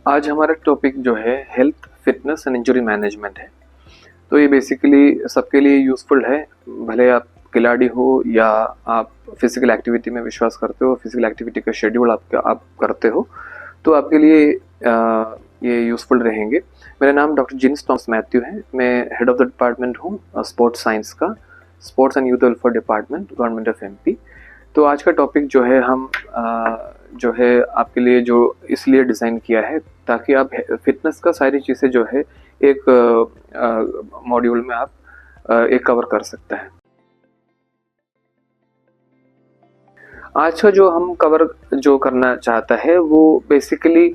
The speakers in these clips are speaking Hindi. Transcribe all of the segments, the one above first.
आज हमारा टॉपिक जो है health, fitness and injury management है। तो ये बेसिकली सबके लिए यूज़फुल है, भले आप खिलाड़ी हो या आप फिजिकल एक्टिविटी में विश्वास करते हो, फिजिकल एक्टिविटी का शेड्यूल आप करते हो, तो आपके लिए ये यूज़फुल रहेंगे। मेरा नाम डॉक्टर जिन्स टॉम्स मैथ्यू है। मैं हेड ऑफ द डिपार्टमेंट हूँ स्पोर्ट्स साइंस का, sports and youth welfare department, government of MP. तो आज का टॉपिक जो है हम जो है आपके लिए जो इसलिए डिज़ाइन किया है ताकि आप फिटनेस का सारी चीज़ें जो है एक मॉड्यूल में आप एक कवर कर सकते हैं। आज का जो हम कवर जो करना चाहता है वो बेसिकली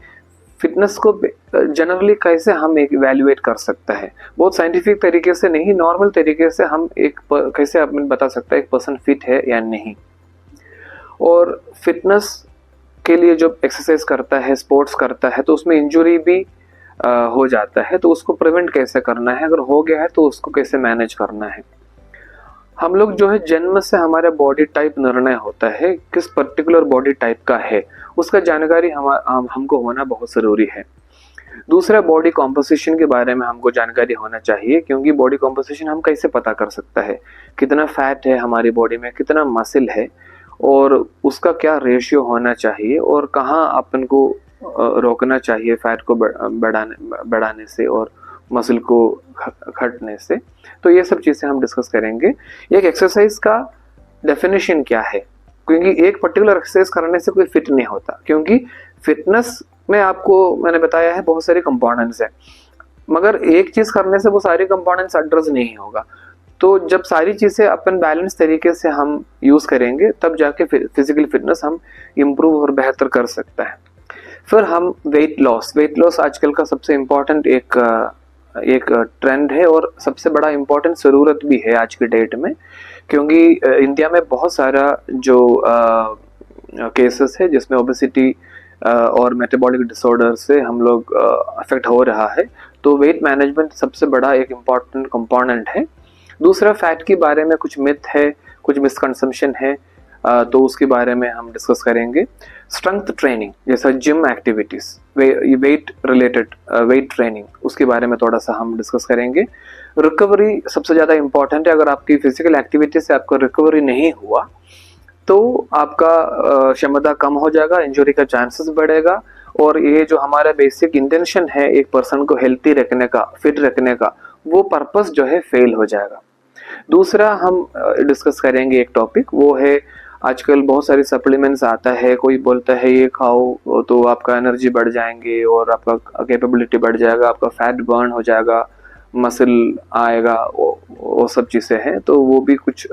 फिटनेस को जनरली कैसे हम एक इवैल्यूएट कर सकता है, बहुत साइंटिफिक तरीके से नहीं, नॉर्मल तरीके से हम कैसे आप बता सकता है एक पर्सन फिट है या नहीं। और फिटनेस के लिए जो एक्सरसाइज करता है, स्पोर्ट्स करता है, तो उसमें इंजरी भी हो जाता है, तो उसको प्रिवेंट कैसे करना है, अगर हो गया है तो उसको कैसे मैनेज करना है। हम लोग जो है जन्म से हमारे बॉडी टाइप निर्णय होता है, किस पर्टिकुलर बॉडी टाइप का है उसका जानकारी हमको होना बहुत ज़रूरी है। दूसरा, बॉडी कॉम्पोजिशन के बारे में हमको जानकारी होना चाहिए, क्योंकि बॉडी कॉम्पोजिशन हम कैसे पता कर सकता है, कितना फैट है हमारी बॉडी में, कितना मसल है और उसका क्या रेशियो होना चाहिए और कहाँ अपन को रोकना चाहिए फैट को बढ़ाने से और मसल को घटने से। तो ये सब चीज़ें हम डिस्कस करेंगे। एक एक्सरसाइज का डेफिनेशन क्या है, क्योंकि एक पर्टिकुलर एक्सरसाइज करने से कोई फिट नहीं होता, क्योंकि फिटनेस में आपको मैंने बताया है बहुत सारे कंपोनेंट्स हैं, मगर एक चीज़ करने से वो सारे कंपोनेंट्स एड्रेस नहीं होगा। तो जब सारी चीज़ें अपन बैलेंस तरीके से हम यूज़ करेंगे तब जाके फिजिकल फिटनेस हम इम्प्रूव और बेहतर कर सकता है। फिर हम वेट लॉस आजकल का सबसे इम्पोर्टेंट एक ट्रेंड है और सबसे बड़ा इम्पोर्टेंट ज़रूरत भी है आज की डेट में, क्योंकि इंडिया में बहुत सारा जो केसेस है जिसमें ओबेसिटी और मेटाबॉलिक डिसऑर्डर से हम लोग अफेक्ट हो रहा है। तो वेट मैनेजमेंट सबसे बड़ा एक इम्पॉर्टेंट कंपोनेंट है। दूसरा, फैट के बारे में कुछ मिथ है, कुछ मिसकंसेप्शन है, तो उसके बारे में हम डिस्कस करेंगे। स्ट्रेंथ ट्रेनिंग जैसा gym activities, weight related weight training, उसके बारे में थोड़ा सा हम डिस्कस करेंगे। रिकवरी सबसे ज़्यादा इम्पॉर्टेंट है। अगर आपकी फिजिकल एक्टिविटी से आपका रिकवरी नहीं हुआ तो आपका क्षमता कम हो जाएगा, इंजरी का चांसेस बढ़ेगा, और ये जो हमारा बेसिक इंटेंशन है एक पर्सन को हेल्थी रखने का, फिट रखने का, वो पर्पस जो है फेल हो जाएगा। दूसरा, हम डिस्कस करेंगे एक टॉपिक, वो है आजकल बहुत सारी सप्लीमेंट्स आता है, कोई बोलता है ये खाओ तो आपका एनर्जी बढ़ जाएंगे और आपका कैपेबिलिटी बढ़ जाएगा, आपका फैट बर्न हो जाएगा, मसल आएगा, वो सब चीज़ें हैं। तो वो भी कुछ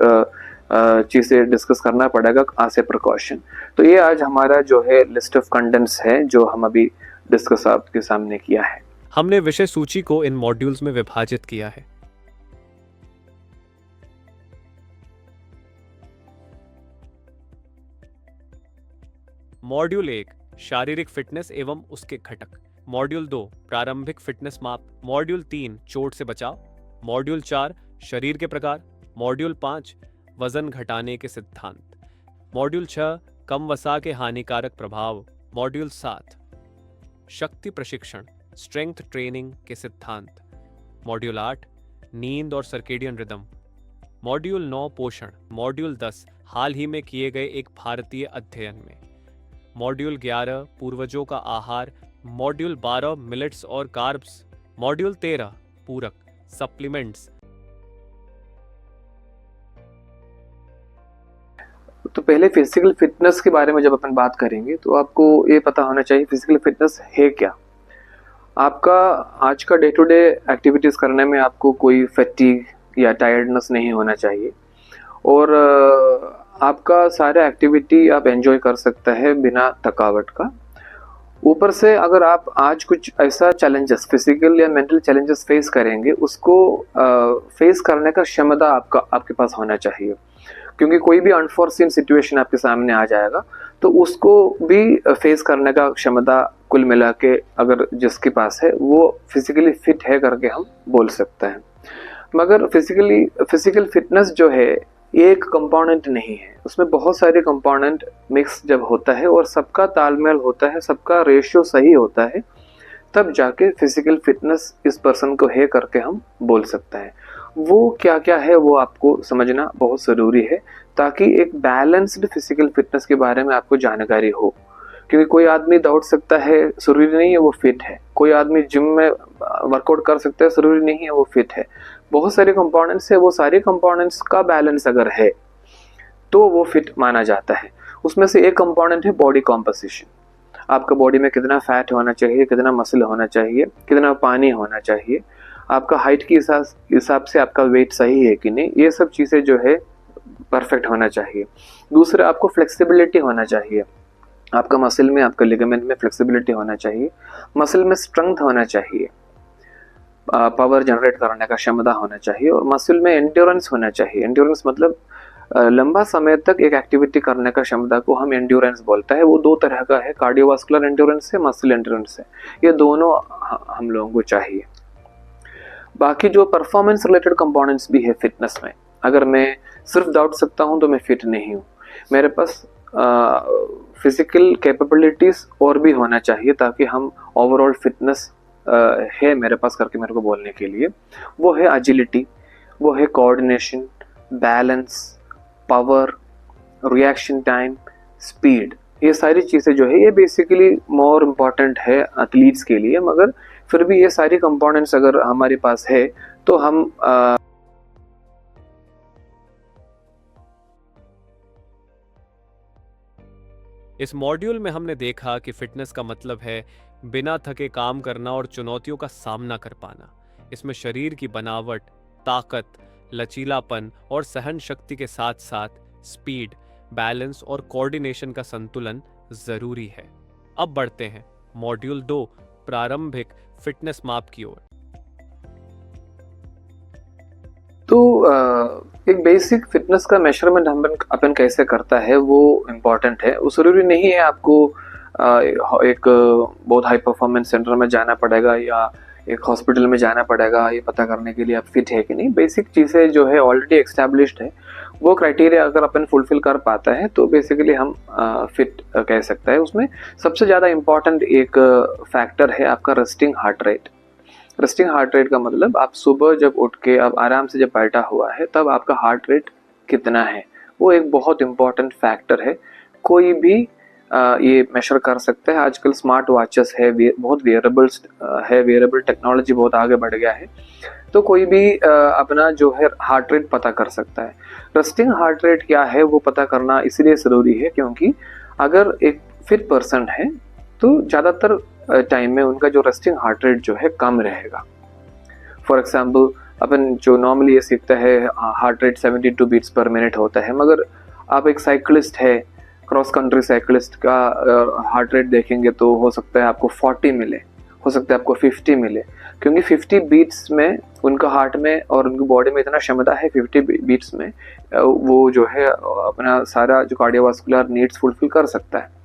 चीज़ें डिस्कस करना पड़ेगा एज ए प्रिकॉशन। तो ये आज हमारा जो है लिस्ट ऑफ कंटेंट्स है जो हम अभी डिस्कस आपके सामने किया है। हमने विषय सूची को इन मॉड्यूल्स में विभाजित किया है। मॉड्यूल 1 शारीरिक फिटनेस एवं उसके घटक, मॉड्यूल 2 प्रारंभिक फिटनेस माप, मॉड्यूल 3 चोट से बचाव, मॉड्यूल 4 शरीर के प्रकार, मॉड्यूल 5 वजन घटाने के सिद्धांत, मॉड्यूल 6 कम वसा के हानिकारक प्रभाव, मॉड्यूल 7 शक्ति प्रशिक्षण, स्ट्रेंथ ट्रेनिंग के सिद्धांत, मॉड्यूल 8 नींद और सर्केडियन रिदम, मॉड्यूल 9 पोषण, मॉड्यूल 10 हाल ही में किए गए एक भारतीय अध्ययन में, मॉड्यूल 11 पूर्वजों का आहार, मॉड्यूल 12 मिलेट्स और कार्ब्स, मॉड्यूल 13 पूरक सप्लीमेंट्स। तो पहले फिजिकल फिटनेस के बारे में जब अपन बात करेंगे तो आपको ये पता होना चाहिए फिजिकल फिटनेस है क्या। आपका आज का डे टू डे एक्टिविटीज़ करने में आपको कोई फैटीग या टायर्डनेस नहीं होना चाहिए, और आपका सारा एक्टिविटी आप एंजॉय कर सकते हैं बिना थकावट का। ऊपर से अगर आप आज कुछ ऐसा चैलेंजेस, फिजिकल या मेंटल चैलेंजेस फेस करेंगे, उसको फेस करने का क्षमता आपके पास होना चाहिए, क्योंकि कोई भी अनफोर्सीन सिचुएशन आपके सामने आ जाएगा तो उसको भी फेस करने का क्षमता कुल मिला के अगर जिसके पास है वो फिजिकली फिट है करके हम बोल सकते हैं। मगर फिजिकल फिटनेस जो है एक कंपोनेंट नहीं है, उसमें बहुत सारे कंपोनेंट मिक्स जब होता है और सबका तालमेल होता है, सबका रेशियो सही होता है, तब जाके फिजिकल फिटनेस इस पर्सन को है करके हम बोल सकते हैं। वो क्या क्या है वो आपको समझना बहुत ज़रूरी है, ताकि एक बैलेंस्ड फिजिकल फिटनेस के बारे में आपको जानकारी हो। क्योंकि कोई आदमी दौड़ सकता है, ज़रूरी नहीं है वो फिट है। कोई आदमी जिम में वर्कआउट कर सकता है, ज़रूरी नहीं है वो फिट है। बहुत सारे कंपोनेंट्स है, वो सारे कंपोनेंट्स का बैलेंस अगर है तो वो फिट माना जाता है। उसमें से एक कंपोनेंट है बॉडी कॉम्पोजिशन। आपका बॉडी में कितना फैट होना चाहिए, कितना मसल होना चाहिए, कितना पानी होना चाहिए, आपका हाइट के हिसाब से आपका वेट सही है कि नहीं, ये सब चीज़ें जो है परफेक्ट होना चाहिए। दूसरा, आपको फ्लेक्सिबिलिटी होना चाहिए। आपका मसल में, आपका लिगामेंट में फ्लेक्सिबिलिटी होना चाहिए, मसल में स्ट्रेंथ होना चाहिए, पावर जनरेट करने का क्षमता होना चाहिए, और मसल में एंड्योरेंस होना चाहिए। एंड्योरेंस मतलब लंबा समय तक एक एक्टिविटी करने का क्षमता को हम एंड्योरेंस बोलता है। वो दो तरह का है, कार्डियोवास्कुलर एंड्योरेंस है, मसल एंड्योरेंस है। ये दोनों हम लोगों को चाहिए। बाकी जो परफॉर्मेंस रिलेटेड कंपोनेंट्स भी है फिटनेस में, अगर मैं सिर्फ दौड़ सकता हूँ तो मैं फिट नहीं हूँ। मेरे पास फिजिकल कैपेबिलिटीज और भी होना चाहिए, ताकि हम ओवरऑल फिटनेस है मेरे पास करके मेरे को बोलने के लिए। वो है एजिलिटी, वो है coordination, balance, power, reaction time, speed. ये सारी चीज़ें जो है ये बेसिकली मोर इम्पॉर्टेंट है एथलीट्स के लिए, मगर फिर भी ये सारी कंपोनेंट्स अगर हमारे पास है तो हम इस मॉड्यूल में हमने देखा कि फिटनेस का मतलब है बिना थके काम करना और चुनौतियों का सामना कर पाना। इसमें शरीर की बनावट, ताकत, लचीलापन और सहन शक्ति के साथ साथ स्पीड, बैलेंस और कोऑर्डिनेशन का संतुलन जरूरी है। अब बढ़ते हैं मॉड्यूल 2 प्रारंभिक फिटनेस माप की ओर। तो एक बेसिक फिटनेस का मेजरमेंट अपन कैसे करता है वो इम्पॉर्टेंट है। वो ज़रूरी नहीं है आपको एक बहुत हाई परफॉर्मेंस सेंटर में जाना पड़ेगा या एक हॉस्पिटल में जाना पड़ेगा ये पता करने के लिए आप फिट है कि नहीं। बेसिक चीज़ें जो है ऑलरेडी एस्टैब्लिश्ड है, वो क्राइटेरिया अगर अपन फुलफिल कर पाता है तो बेसिकली हम फिट कह सकते हैं। उसमें सबसे ज़्यादा इम्पॉर्टेंट एक फैक्टर है आपका resting heart rate. Resting heart rate का मतलब आप सुबह जब उठ के आप आराम से जब बैठा हुआ है तब आपका हार्ट रेट कितना है, वो एक बहुत इम्पॉर्टेंट फैक्टर है। कोई भी ये मेजर कर सकता है। आजकल स्मार्ट वॉचेस है, बहुत वेयरेबल्स है, वेयरेबल टेक्नोलॉजी बहुत आगे बढ़ गया है, तो कोई भी अपना जो है हार्ट रेट पता कर सकता है। रेस्टिंग हार्ट रेट क्या है वो पता करना इसलिए ज़रूरी है क्योंकि अगर एक फिट पर्सन है तो ज़्यादातर टाइम में उनका जो रेस्टिंग हार्ट रेट जो है कम रहेगा। फॉर एग्जाम्पल अपन जो नॉर्मली ये सीखता है heart rate 72 beats per minute होता है, मगर आप एक साइकिलिस्ट है, क्रॉस कंट्री साइकिलिस्ट का हार्ट रेट देखेंगे तो हो सकता है आपको 40 मिले, हो सकता है आपको 50 मिले, क्योंकि 50 बीट्स में उनका हार्ट में और उनकी बॉडी में इतना क्षमता है 50 बीट्स में वो जो है अपना सारा जो कार्डियोवास्कुलर नीड्स फुलफिल कर सकता है।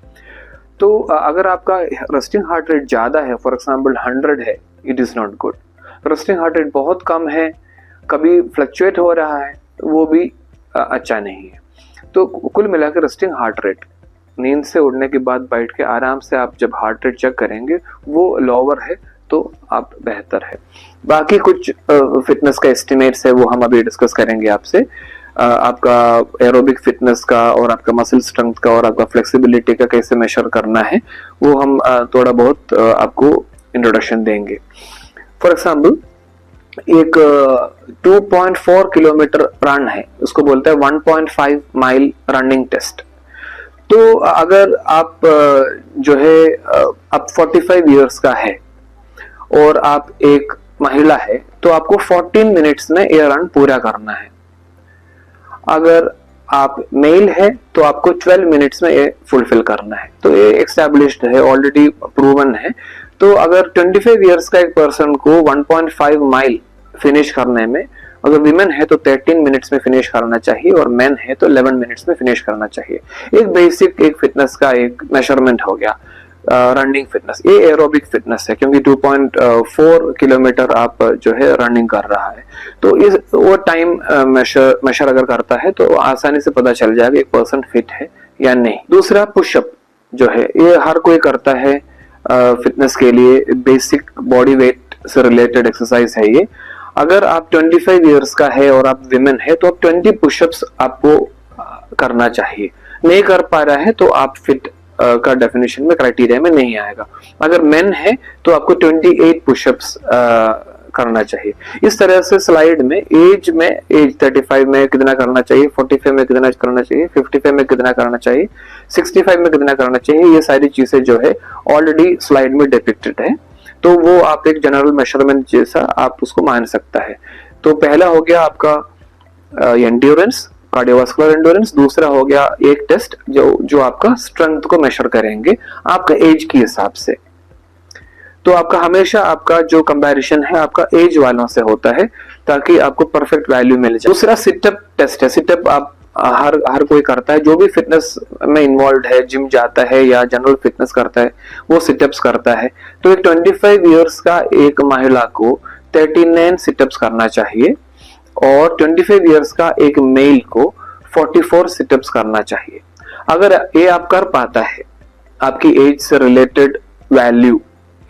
तो अगर आपका रेस्टिंग हार्ट रेट ज़्यादा है, फॉर एग्जाम्पल 100 है, it is not good. Resting heart rate बहुत कम है, कभी फ्लक्चुएट हो रहा है, तो वो भी अच्छा नहीं है। तो कुल मिलाकर रेस्टिंग हार्ट रेट, नींद से उठने के बाद बैठ के आराम से आप जब हार्ट रेट चेक करेंगे वो लोअर है तो आप बेहतर है। बाकी कुछ फिटनेस का एस्टिमेट्स है वो हम अभी डिस्कस करेंगे आपसे। आपका एरोबिक फिटनेस का और आपका मसल स्ट्रेंथ का और आपका फ्लेक्सिबिलिटी का कैसे मेजर करना है वो हम थोड़ा बहुत आपको इंट्रोडक्शन देंगे। फॉर एग्जाम्पल एक 2.4 किलोमीटर रन है, उसको बोलते हैं 1.5 माइल रनिंग टेस्ट। तो अगर आप जो है आप 45 इयर्स का है और आप एक महिला है तो आपको 14 मिनट्स में ये रन पूरा करना है। अगर आप मेल है तो आपको 12 मिनट्स में ये फुलफिल करना है। तो ये एस्टैब्लिश्ड है, ऑलरेडी प्रूवन है। तो अगर 25 इयर्स का एक पर्सन को 1.5 माइल फिनिश करने में, अगर विमेन है तो 13 मिनट्स में फिनिश करना चाहिए और मेन है तो 11 मिनट्स में फिनिश करना चाहिए। एक बेसिक एक फिटनेस का एक मेजरमेंट हो गया रनिंग फिटनेस। ये एरोबिक फिटनेस है क्योंकि 2.4 किलोमीटर आप जो है रनिंग कर रहा है। तो इस वो टाइम मेजर अगर करता है तो आसानी से पता चल जाएगा एक पर्सन फिट है या नहीं। दूसरा पुशअप जो है ये हर कोई करता है, फिटनेस के लिए बेसिक बॉडी वेट से रिलेटेड एक्सरसाइज है ये। अगर आप 25 इयर्स का है और आप विमेन है तो आप 20 पुशअप्स आपको करना चाहिए। नहीं कर पा रहा है तो आप फिट का डेफिनेशन में, क्राइटेरिया में नहीं आएगा। अगर मेन है तो आपको 28 पुशअप्स करना चाहिए। इस तरह से स्लाइड में एज 35 में कितना करना चाहिए, 45 में कितना करना चाहिए, 55 में कितना करना चाहिए, 65 में कितना करना चाहिए, ये सारी चीजें जो है ऑलरेडी स्लाइड में डिपिक्टेड है। तो वो आप एक जनरल मेजरमेंट जैसा आप उसको मान सकता है। तो पहला हो गया आपका एंड्योरेंस, कार्डियोवास्कुलर एंड्योरेंस। दूसरा हो गया एक टेस्ट जो आपका स्ट्रेंथ को मेजर करेंगे आपका एज के हिसाब से। तो आपका हमेशा आपका जो कंपैरिजन है आपका एज वालों से होता है ताकि आपको परफेक्ट वैल्यू मिल जाए। दूसरा सिटअप टेस्ट है। सिटअप आप हर कोई करता है, जो भी फिटनेस में इन्वॉल्व है, जिम जाता है या जनरल फिटनेस करता है वो सिटअप्स करता है। तो एक 25 इयर्स का एक महिला को 39 सिटअप्स करना चाहिए और 25 इयर्स का एक मेल को 44 सिटअप्स करना चाहिए। अगर ये आप कर पाता है, आपकी एज से रिलेटेड वैल्यू,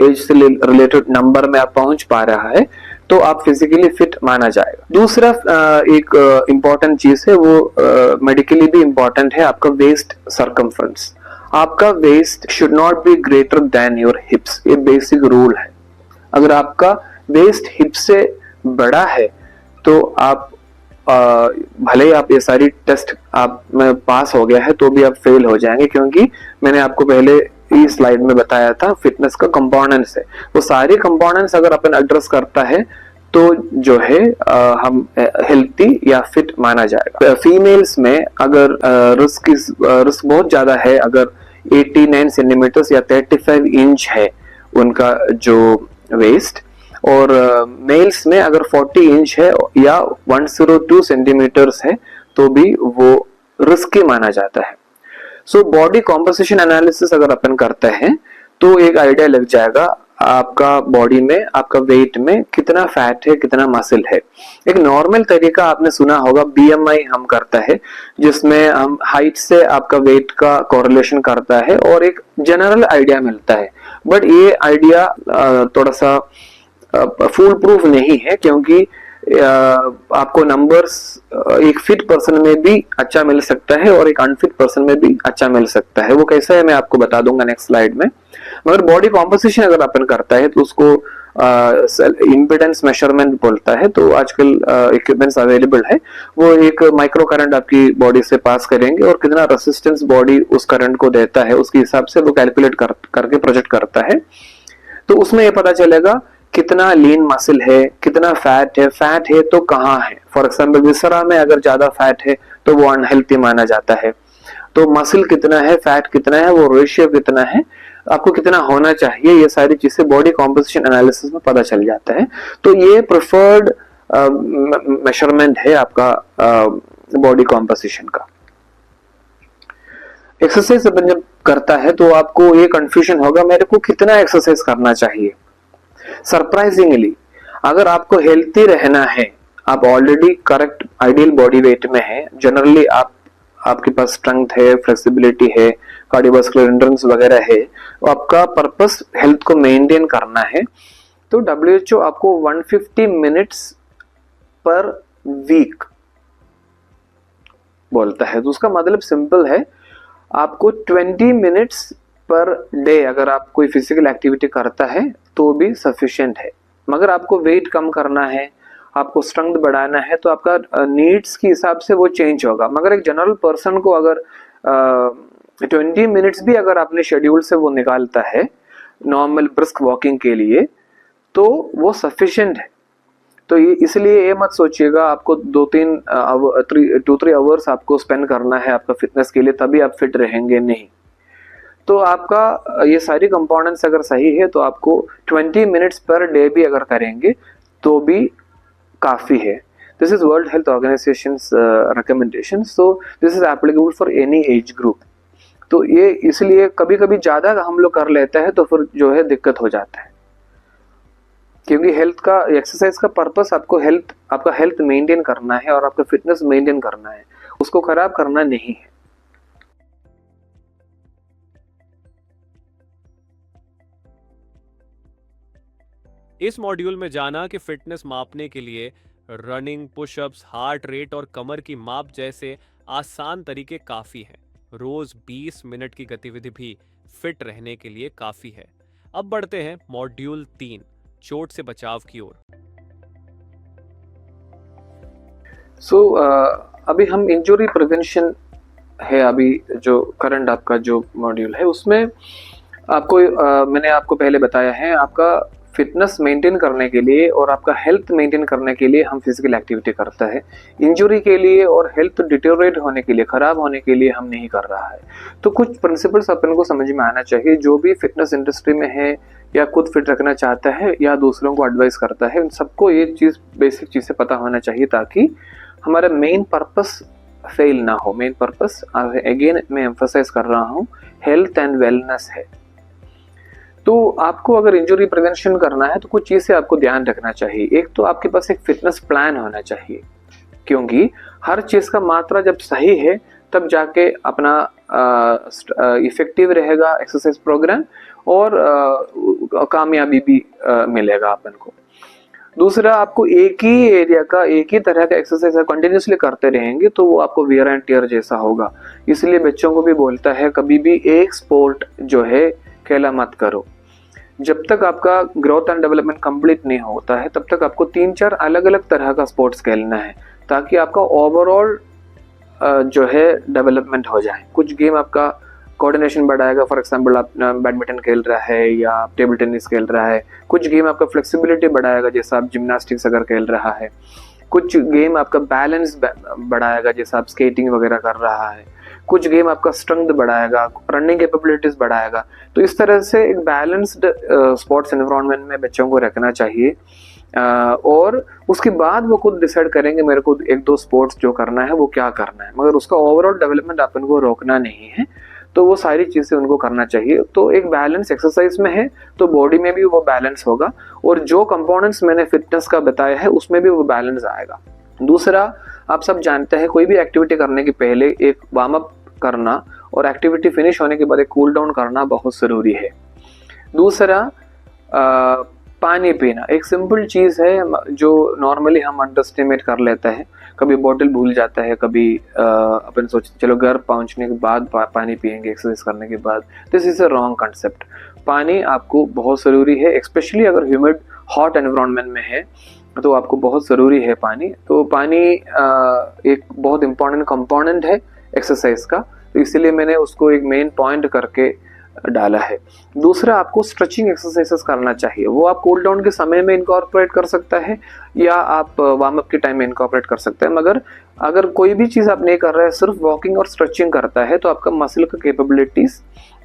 एज से रिलेटेड नंबर में आप पहुंच पा रहा है तो आप फिजिकली फिट माना जाएगा। दूसरा एक इम्पॉर्टेंट चीज है, वो मेडिकली भी इम्पॉर्टेंट है, आपका वेस्ट सरकमफ्रेंस। आपका waist should not be greater than your hips, ये बेसिक रूल है। अगर आपका वेस्ट हिप से बड़ा है तो आप भले ही आप ये सारी टेस्ट आप में पास हो गया है तो भी आप फेल हो जाएंगे, क्योंकि मैंने आपको पहले इस स्लाइड में बताया था फिटनेस का कंपोनेंट्स है। वो सारे कंपोनेंट्स अगर अपन एड्रेस करता है तो जो है हम हेल्थी या फिट माना जाएगा। फीमेल्स में अगर रिस्क बहुत ज्यादा है, अगर 89 सेंटीमीटर या 35 इंच है उनका जो वेस्ट, और मेल्स में अगर 40 इंच है या 102 सेंटीमीटर्स है तो भी वो रिस्की माना जाता है। सो बॉडी कॉम्पोजिशन एनालिसिस अगर अपन करते हैं तो एक आइडिया लग जाएगा आपका बॉडी में, आपका वेट में कितना फैट है, कितना मसल है। एक नॉर्मल तरीका आपने सुना होगा, बीएमआई हम करता है, जिसमें हम हाइट से आपका वेट का कोरिलेशन करता है और एक जनरल आइडिया मिलता है। बट ये आइडिया थोड़ा सा फुल प्रूफ नहीं है, क्योंकि आपको नंबर्स एक फिट पर्सन में भी अच्छा मिल सकता है और एक अनफिट पर्सन में भी अच्छा मिल सकता है। वो कैसा है मैं आपको बता दूंगा नेक्स्ट स्लाइड में। मगर बॉडी कॉम्पोजिशन अगर अपन करता है तो उसको इम्पिडेंस मेजरमेंट बोलता है। तो आजकल इक्विपमेंट्स अवेलेबल है, वो एक माइक्रो करंट आपकी बॉडी से पास करेंगे और कितना रेसिस्टेंस बॉडी उस करंट को देता है उसके हिसाब से वो कैलकुलेट करके प्रोजेक्ट करता है। तो उसमें ये पता चलेगा कितना लीन मसल है, कितना फैट है तो कहाँ है। फॉर एग्जाम्पल विसरा में अगर ज्यादा फैट है तो वो अनहेल्थी माना जाता है। तो मसल कितना है, फैट कितना है, वो रेशियो कितना है, आपको कितना होना चाहिए, ये सारी चीजें बॉडी कॉम्पोजिशन एनालिसिस में पता चल जाता है। तो ये प्रेफर्ड मेजरमेंट है आपका बॉडी कॉम्पोजिशन का। एक्सरसाइज अपन जब करता है तो आपको ये कंफ्यूजन होगा मेरे को कितना एक्सरसाइज करना चाहिए। सरप्राइजिंगली अगर आपको हेल्थी रहना है, आप already correct ideal body weight में है, जनरली आपके पास स्ट्रेंथ है, फ्लेक्सिबिलिटी है, कार्डियोवास्कुलर एंड्योरेंस वगैरह है, तो आपका पर्पस हेल्थ को मेंटेन करना है, तो WHO आपको 150 मिनट्स पर वीक बोलता है। तो उसका मतलब सिंपल है, आपको 20 मिनट्स पर डे अगर आप कोई फिजिकल एक्टिविटी करता है तो भी सफिशिएंट है। मगर आपको वेट कम करना है, आपको स्ट्रेंथ बढ़ाना है, तो आपका नीड्स के हिसाब से वो चेंज होगा। मगर एक जनरल पर्सन को अगर 20 मिनट्स भी अगर अपने शेड्यूल से वो निकालता है नॉर्मल ब्रिस्क वॉकिंग के लिए तो वो सफिशिएंट है। तो ये इसलिए ये मत सोचिएगा आपको 2-3 आवर्स आपको स्पेंड करना है आपका फिटनेस के लिए तभी आप फिट रहेंगे, नहीं। तो आपका ये सारी कंपोनेंट्स अगर सही है तो आपको 20 मिनट्स पर डे भी अगर करेंगे तो भी काफी है। This is world health organisations recommendation, so this is applicable for any age group. तो ये इसलिए कभी कभी ज्यादा हम लोग कर लेते हैं तो फिर जो है दिक्कत हो जाता है, क्योंकि हेल्थ का एक्सरसाइज का पर्पस आपका हेल्थ मेंटेन करना है और आपका फिटनेस मेंटेन करना है, उसको खराब करना नहीं है। इस मॉड्यूल में जाना कि फिटनेस मापने के लिए रनिंग, पुशअप्स, हार्ट रेट और कमर की माप जैसे आसान तरीके काफी हैं। रोज 20 मिनट की गतिविधि भी फिट रहने के लिए काफी है। अब बढ़ते हैं मॉड्यूल 3, चोट से बचाव की ओर। अभी हम इंजुरी प्रिवेंशन है, अभी जो करंट आपका जो मॉड्यूल है उसमें आपको मैंने आपको पहले बताया है, आपका फिटनेस मेंटेन करने के लिए और आपका हेल्थ मेंटेन करने के लिए हम फिजिकल एक्टिविटी करता है। इंजुरी के लिए और हेल्थ डिटेरियोरेट होने के लिए, खराब होने के लिए हम नहीं कर रहा है। तो कुछ प्रिंसिपल्स अपन को समझ में आना चाहिए, जो भी फिटनेस इंडस्ट्री में है या खुद फिट रखना चाहता है या दूसरों को एडवाइस करता है, उन सबको ये चीज़, बेसिक चीज़ें पता होना चाहिए ताकि हमारा मेन पर्पस फेल ना हो। मेन पर्पस अगेन मैं एम्फसाइज कर रहा हूँ, हेल्थ एंड वेलनेस है। तो आपको अगर इंजुरी प्रिवेंशन करना है तो कुछ चीज़ें आपको ध्यान रखना चाहिए। एक तो आपके पास एक फिटनेस प्लान होना चाहिए, क्योंकि हर चीज़ का मात्रा जब सही है तब जाके अपना इफेक्टिव रहेगा एक्सरसाइज प्रोग्राम और कामयाबी भी मिलेगा अपन को। दूसरा, आपको एक ही एरिया का, एक ही तरह का एक्सरसाइज कंटिन्यूसली करते रहेंगे तो वो आपको वियर एंड टियर जैसा होगा। इसलिए बच्चों को भी बोलता है कभी भी एक स्पोर्ट जो है खेला मत करो। जब तक आपका ग्रोथ एंड डेवलपमेंट कंप्लीट नहीं होता है तब तक आपको 3-4 अलग अलग तरह का स्पोर्ट्स खेलना है ताकि आपका ओवरऑल जो है डेवलपमेंट हो जाए। कुछ गेम आपका कोऑर्डिनेशन बढ़ाएगा, फॉर एग्जांपल आप बैडमिंटन खेल रहा है या आप टेबल टेनिस खेल रहा है। कुछ गेम आपका फ्लेक्सिबिलिटी बढ़ाएगा, जैसा आप जिम्नास्टिक्स अगर खेल रहा है। कुछ गेम आपका बैलेंस बढ़ाएगा, जैसा आप स्केटिंग वगैरह कर रहा है। कुछ गेम आपका स्ट्रेंथ बढ़ाएगा, रनिंग कैपेबिलिटीज बढ़ाएगा। तो इस तरह से एक बैलेंस्ड स्पोर्ट्स एनवायरनमेंट में बच्चों को रखना चाहिए और उसके बाद वो खुद डिसाइड करेंगे मेरे को 1-2 स्पोर्ट्स जो करना है वो क्या करना है, मगर उसका ओवरऑल डेवलपमेंट अपन को रोकना नहीं है। तो वो सारी चीज़ें उनको करना चाहिए। तो एक बैलेंस एक्सरसाइज में है तो बॉडी में भी वो बैलेंस होगा और जो कंपोनेंट्स मैंने फिटनेस का बताया है उसमें भी वो बैलेंस आएगा। दूसरा, आप सब जानते हैं कोई भी एक्टिविटी करने के पहले एक वार्म अप करना और एक्टिविटी फिनिश होने के बाद एक कूल डाउन करना बहुत ज़रूरी है। दूसरा, पानी पीना एक सिंपल चीज़ है जो नॉर्मली हम अंडरस्टिमेट कर लेते हैं। कभी बोतल भूल जाता है, कभी अपन सोचते चलो घर पहुंचने के बाद पानी पियेंगे एक्सरसाइज करने के बाद। This is a wrong concept. पानी आपको बहुत ज़रूरी है, स्पेशली अगर ह्यूमिड हॉट एनवायरनमेंट में है तो आपको बहुत ज़रूरी है पानी। तो पानी एक बहुत इंपॉर्टेंट कंपोनेंट है एक्सरसाइज का, तो इसलिए मैंने उसको एक मेन पॉइंट करके डाला है। दूसरा, आपको स्ट्रेचिंग एक्सरसाइजेस करना चाहिए। वो आप कूल डाउन के समय में इनकॉर्पोरेट कर सकता है या आप वार्म अप के टाइम में इनकॉर्पोरेट कर सकते हैं। मगर अगर कोई भी चीज़ आप नहीं कर रहे हैं, सिर्फ वॉकिंग और स्ट्रेचिंग करता है, तो आपका मसल का कैपेबिलिटीज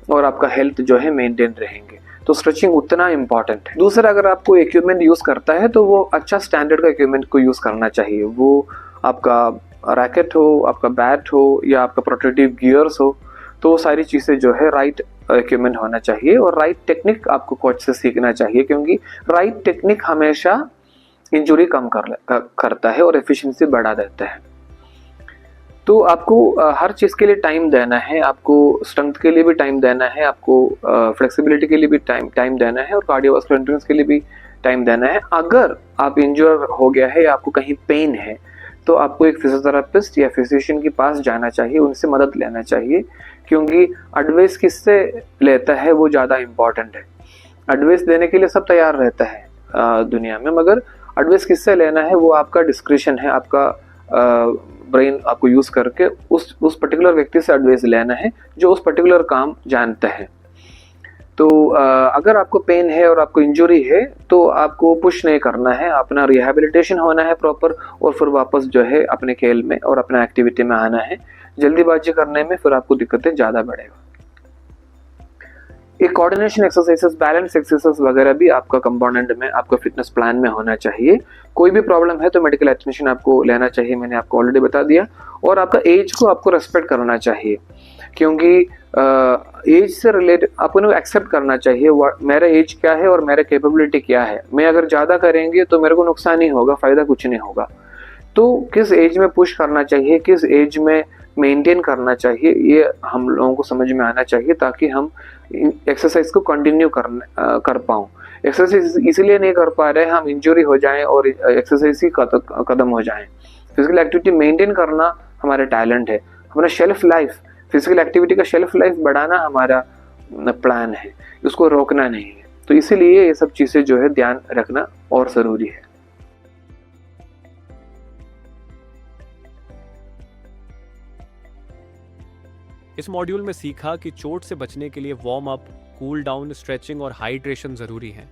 और आपका हेल्थ जो है मेंटेन रहेंगे। तो स्ट्रेचिंग उतना इंपॉर्टेंट है। दूसरा, अगर आपको इक्विपमेंट यूज़ करता है तो वो अच्छा स्टैंडर्ड का इक्विपमेंट को यूज़ करना चाहिए। वो आपका रैकेट हो, आपका बैट हो या आपका प्रोटेक्टिव गियर्स हो, तो वो सारी चीज़ें जो है राइट इक्विपमेंट होना चाहिए और राइट टेक्निक आपको कोच से सीखना चाहिए, क्योंकि राइट टेक्निक हमेशा इंजुरी कम करता है और एफिशिएंसी बढ़ा देता है। तो आपको हर चीज़ के लिए टाइम देना है, आपको स्ट्रेंथ के लिए भी टाइम देना है, आपको फ्लेक्सिबिलिटी के लिए भी टाइम देना है और कार्डियोवास्कुलर एंड्योरेंस के लिए भी टाइम देना है। अगर आप इंजर हो गया है या आपको कहीं पेन है तो आपको एक फिजियोथेरेपिस्ट या फिजिशियन के पास जाना चाहिए, उनसे मदद लेना चाहिए, क्योंकि एडवाइस किससे लेता है वो ज़्यादा इम्पॉर्टेंट है। एडवाइस देने के लिए सब तैयार रहता है दुनिया में, मगर एडवाइस किससे लेना है वो आपका डिस्क्रिशन है। आपका ब्रेन आपको यूज़ करके उस पर्टिकुलर व्यक्ति से एडवाइस लेना है जो उस पर्टिकुलर काम जानता है। तो अगर आपको पेन है और आपको इंजरी है तो आपको पुश नहीं करना है, अपना रिहैबिलिटेशन होना है प्रॉपर और फिर वापस जो है अपने खेल में और अपना एक्टिविटी में आना है। जल्दीबाजी करने में फिर आपको दिक्कतें ज़्यादा बढ़ेगा। एक कोऑर्डिनेशन एक्सरसाइजेस, बैलेंस एक्सरसाइज वगैरह भी आपका कंपोनेंट में, आपका फिटनेस प्लान में होना चाहिए। कोई भी प्रॉब्लम है तो मेडिकल अटेंशन आपको लेना चाहिए, मैंने आपको ऑलरेडी बता दिया। और आपका एज को आपको रेस्पेक्ट करना चाहिए, क्योंकि एज से रिलेटेड आपको एक्सेप्ट करना चाहिए मेरा एज क्या है और मेरा कैपेबिलिटी क्या है। मैं अगर ज़्यादा करेंगे तो मेरे को नुकसान ही होगा, फ़ायदा कुछ नहीं होगा। तो किस एज में पुश करना चाहिए, किस एज में मेंटेन करना चाहिए, ये हम लोगों को समझ में आना चाहिए ताकि हम एक्सरसाइज को कंटिन्यू कर पाऊँ। एक्सरसाइज इसलिए नहीं कर पा रहे हम इंजरी हो जाएं और एक्सरसाइज ही खत्म हो जाएं। फिजिकल एक्टिविटी मेंटेन करना हमारा टैलेंट है, हमारा शेल्फ लाइफ, फिजिकल एक्टिविटी का शेल्फ लाइफ बढ़ाना हमारा प्लान है, उसको रोकना नहीं है। तो इसीलिए ये सब चीजें जो है ध्यान रखना और जरूरी है। इस मॉड्यूल में सीखा कि चोट से बचने के लिए warm up, cool down, stretching और हाइड्रेशन जरूरी है।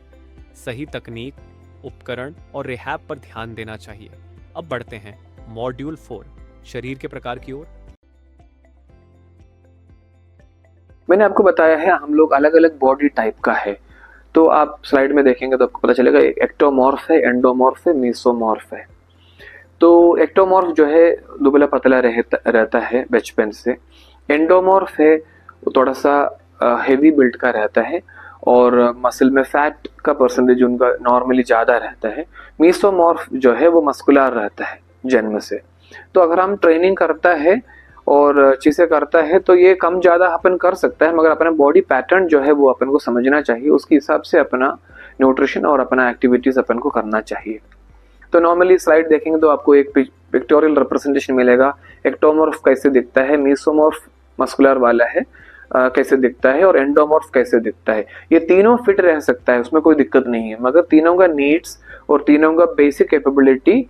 सही तकनीक, उपकरण और रिहैब पर ध्यान देना चाहिए। अब बढ़ते हैं मॉड्यूल 4, शरीर के प्रकार की ओर। मैंने आपको बताया है हम लोग अलग अलग बॉडी टाइप का है, तो आप स्लाइड में देखेंगे तो आपको पता चलेगा एक्टोमॉर्फ है, एंडोमॉर्फ है, मेसोमॉर्फ है। तो एक्टोमॉर्फ जो है दुबला पतला रहता है बचपन से। एंडोमॉर्फ है वो थोड़ा सा हेवी बिल्ड का रहता है और मसल में फैट का परसेंटेज उनका नॉर्मली ज़्यादा रहता है। मेसोमॉर्फ जो है वो मस्कुलर रहता है जन्म से। तो अगर हम ट्रेनिंग करता है और चीज़ें करता है तो ये कम ज़्यादा अपन कर सकता है, मगर अपना बॉडी पैटर्न जो है वो अपन को समझना चाहिए, उसके हिसाब से अपना न्यूट्रिशन और अपना एक्टिविटीज़ अपन को करना चाहिए। तो नॉर्मली स्लाइड देखेंगे तो आपको एक पिक्टोरियल रिप्रेजेंटेशन मिलेगा, एक्टोमॉर्फ कैसे दिखता है, मेसोमॉर्फ मस्कुलर वाला है कैसे दिखता है और एंडोमॉर्फ कैसे दिखता है। ये तीनों फिट रह सकता है, उसमें कोई दिक्कत नहीं है, मगर तीनों का नीड्स और तीनों का बेसिक कैपेबिलिटी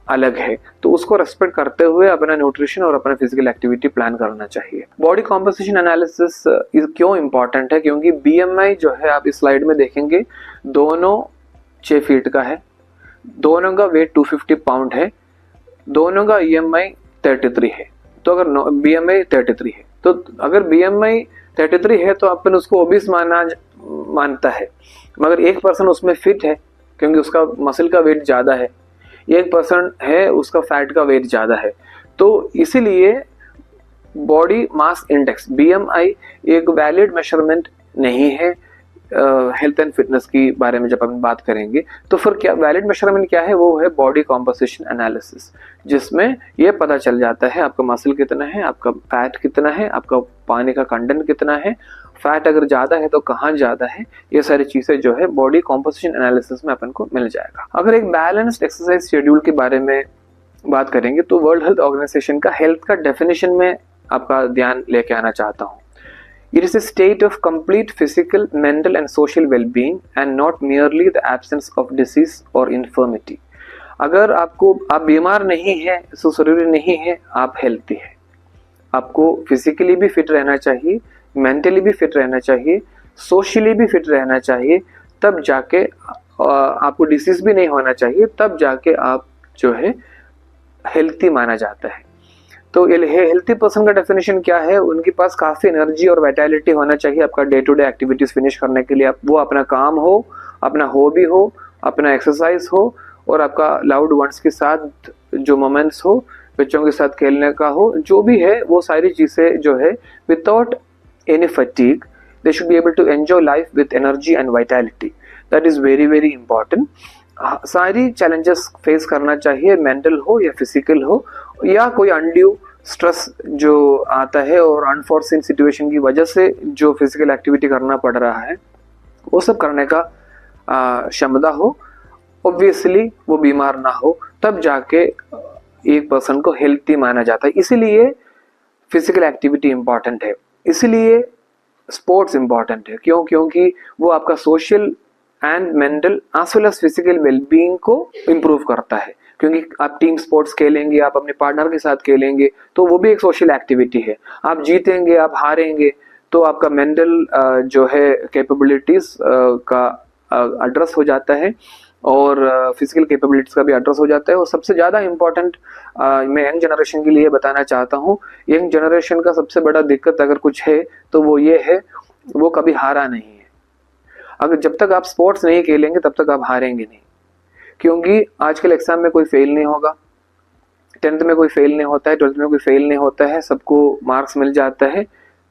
अलग है। तो उसको रेस्पेक्ट करते हुए अपना न्यूट्रिशन और अपना फिजिकल एक्टिविटी प्लान करना चाहिए। बॉडी कॉम्पोजिशन एनालिसिस क्यों इंपॉर्टेंट है, क्योंकि बीएमआई जो है आप इस स्लाइड में देखेंगे दोनों 6 फीट का है, दोनों का वेट 250 पाउंड है, दोनों का ईएमआई 33 है। तो अगर बीएमआई 33 है तो अगर बीएमआई 33 है तो अपन उसको ओबीस मानता है, मगर एक पर्सन उसमें फिट है क्योंकि उसका मसल का वेट ज़्यादा है, एक पर्सन है उसका फैट का वेट ज़्यादा है। तो इसीलिए बॉडी मास इंडेक्स बीएमआई एक वैलिड मेजरमेंट नहीं है हेल्थ एंड फिटनेस की बारे में जब हम बात करेंगे। तो फिर क्या वैलिड मेजरमेंट क्या है, वो है बॉडी कॉम्पोजिशन एनालिसिस, जिसमें ये पता चल जाता है आपका मसल कितना है, आपका फैट कितना है, आपका पानी का कंटेंट कितना है, फैट अगर ज़्यादा है तो कहाँ ज़्यादा है, ये सारी चीज़ें जो है बॉडी कॉम्पोजिशन एनालिसिस में अपन को मिल जाएगा। अगर एक बैलेंस्ड एक्सरसाइज शेड्यूल के बारे में बात करेंगे तो वर्ल्ड हेल्थ ऑर्गेनाइजेशन का हेल्थ का डेफिनेशन में आपका ध्यान लेके आना चाहता हूँ। It is a state of complete physical, mental and social well-being and not merely the absence of disease or infirmity. अगर आप बीमार नहीं है तो जरूरी नहीं है आप हेल्थी है। आपको फिजिकली भी फिट रहना चाहिए, मेंटली भी फिट रहना चाहिए, सोशली भी फिट रहना चाहिए, तब जाके आपको डिसीज भी नहीं होना चाहिए, तब जाके आप जो है हेल्थी माना जाता है। तो हेल्थी पर्सन का डेफिनेशन क्या है, उनके पास काफ़ी एनर्जी और वाइटलिटी होना चाहिए आपका day to day activities finish करने के लिए। वो अपना काम हो, अपना हॉबी हो, अपना एक्सरसाइज हो और आपका लाउड वंस के साथ जो मोमेंट्स हो, बच्चों के साथ खेलने का हो, जो भी है वो सारी चीज़ें जो है without any fatigue they should be able to enjoy life with energy and vitality. That is very very important. सारी चैलेंजेस फेस करना चाहिए, मेंटल हो या फिजिकल हो या कोई अनड्यू स्ट्रेस जो आता है और अनफॉर्सिन सिचुएशन की वजह से जो फिजिकल एक्टिविटी करना पड़ रहा है वो सब करने का क्षमता हो, ऑब्वियसली वो बीमार ना हो, तब जाके एक पर्सन को हेल्थी माना जाता है। इसीलिए फिजिकल एक्टिविटी इम्पॉर्टेंट है, इसीलिए स्पोर्ट्स इम्पॉर्टेंट है। क्यों? क्योंकि वो आपका social and mental as well as physical wellbeing को इम्प्रूव करता है। क्योंकि आप टीम स्पोर्ट्स खेलेंगे, आप अपने पार्टनर के साथ खेलेंगे तो वो भी एक सोशल एक्टिविटी है। आप जीतेंगे, आप हारेंगे तो आपका मेंटल जो है कैपेबिलिटीज का एड्रेस हो जाता है और फिजिकल कैपेबिलिटीज का भी एड्रेस हो जाता है। और सबसे ज़्यादा इम्पोर्टेंट मैं यंग जनरेशन के लिए बताना चाहता हूँ, यंग जनरेशन का सबसे बड़ा दिक्कत अगर कुछ है तो वो ये है, वो कभी हारा नहीं है। अगर जब तक आप स्पोर्ट्स नहीं खेलेंगे तब तक आप हारेंगे नहीं, क्योंकि आजकल एग्जाम में कोई फेल नहीं होगा, 10th में कोई फेल नहीं होता है, 12th में कोई फेल नहीं होता है, सबको मार्क्स मिल जाता है,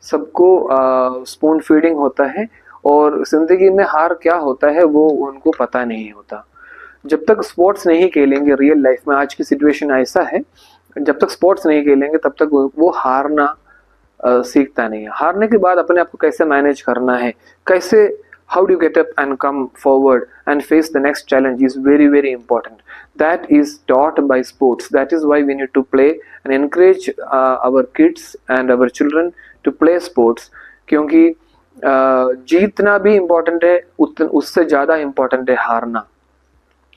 सबको स्पून फीडिंग होता है और जिंदगी में हार क्या होता है वो उनको पता नहीं होता। जब तक स्पोर्ट्स नहीं खेलेंगे रियल लाइफ में, आज की सिचुएशन ऐसा है, जब तक स्पोर्ट्स नहीं खेलेंगे तब तक वो हारना सीखता नहीं है। हारने के बाद अपने आप को कैसे मैनेज करना है, कैसे how do you get up and come forward and face the next challenge is very very important. That is taught by sports. That is why we need to play and encourage our kids and our children to play sports, क्योंकि जीतना भी इम्पोर्टेंट है उससे ज़्यादा इम्पोर्टेंट है हारना।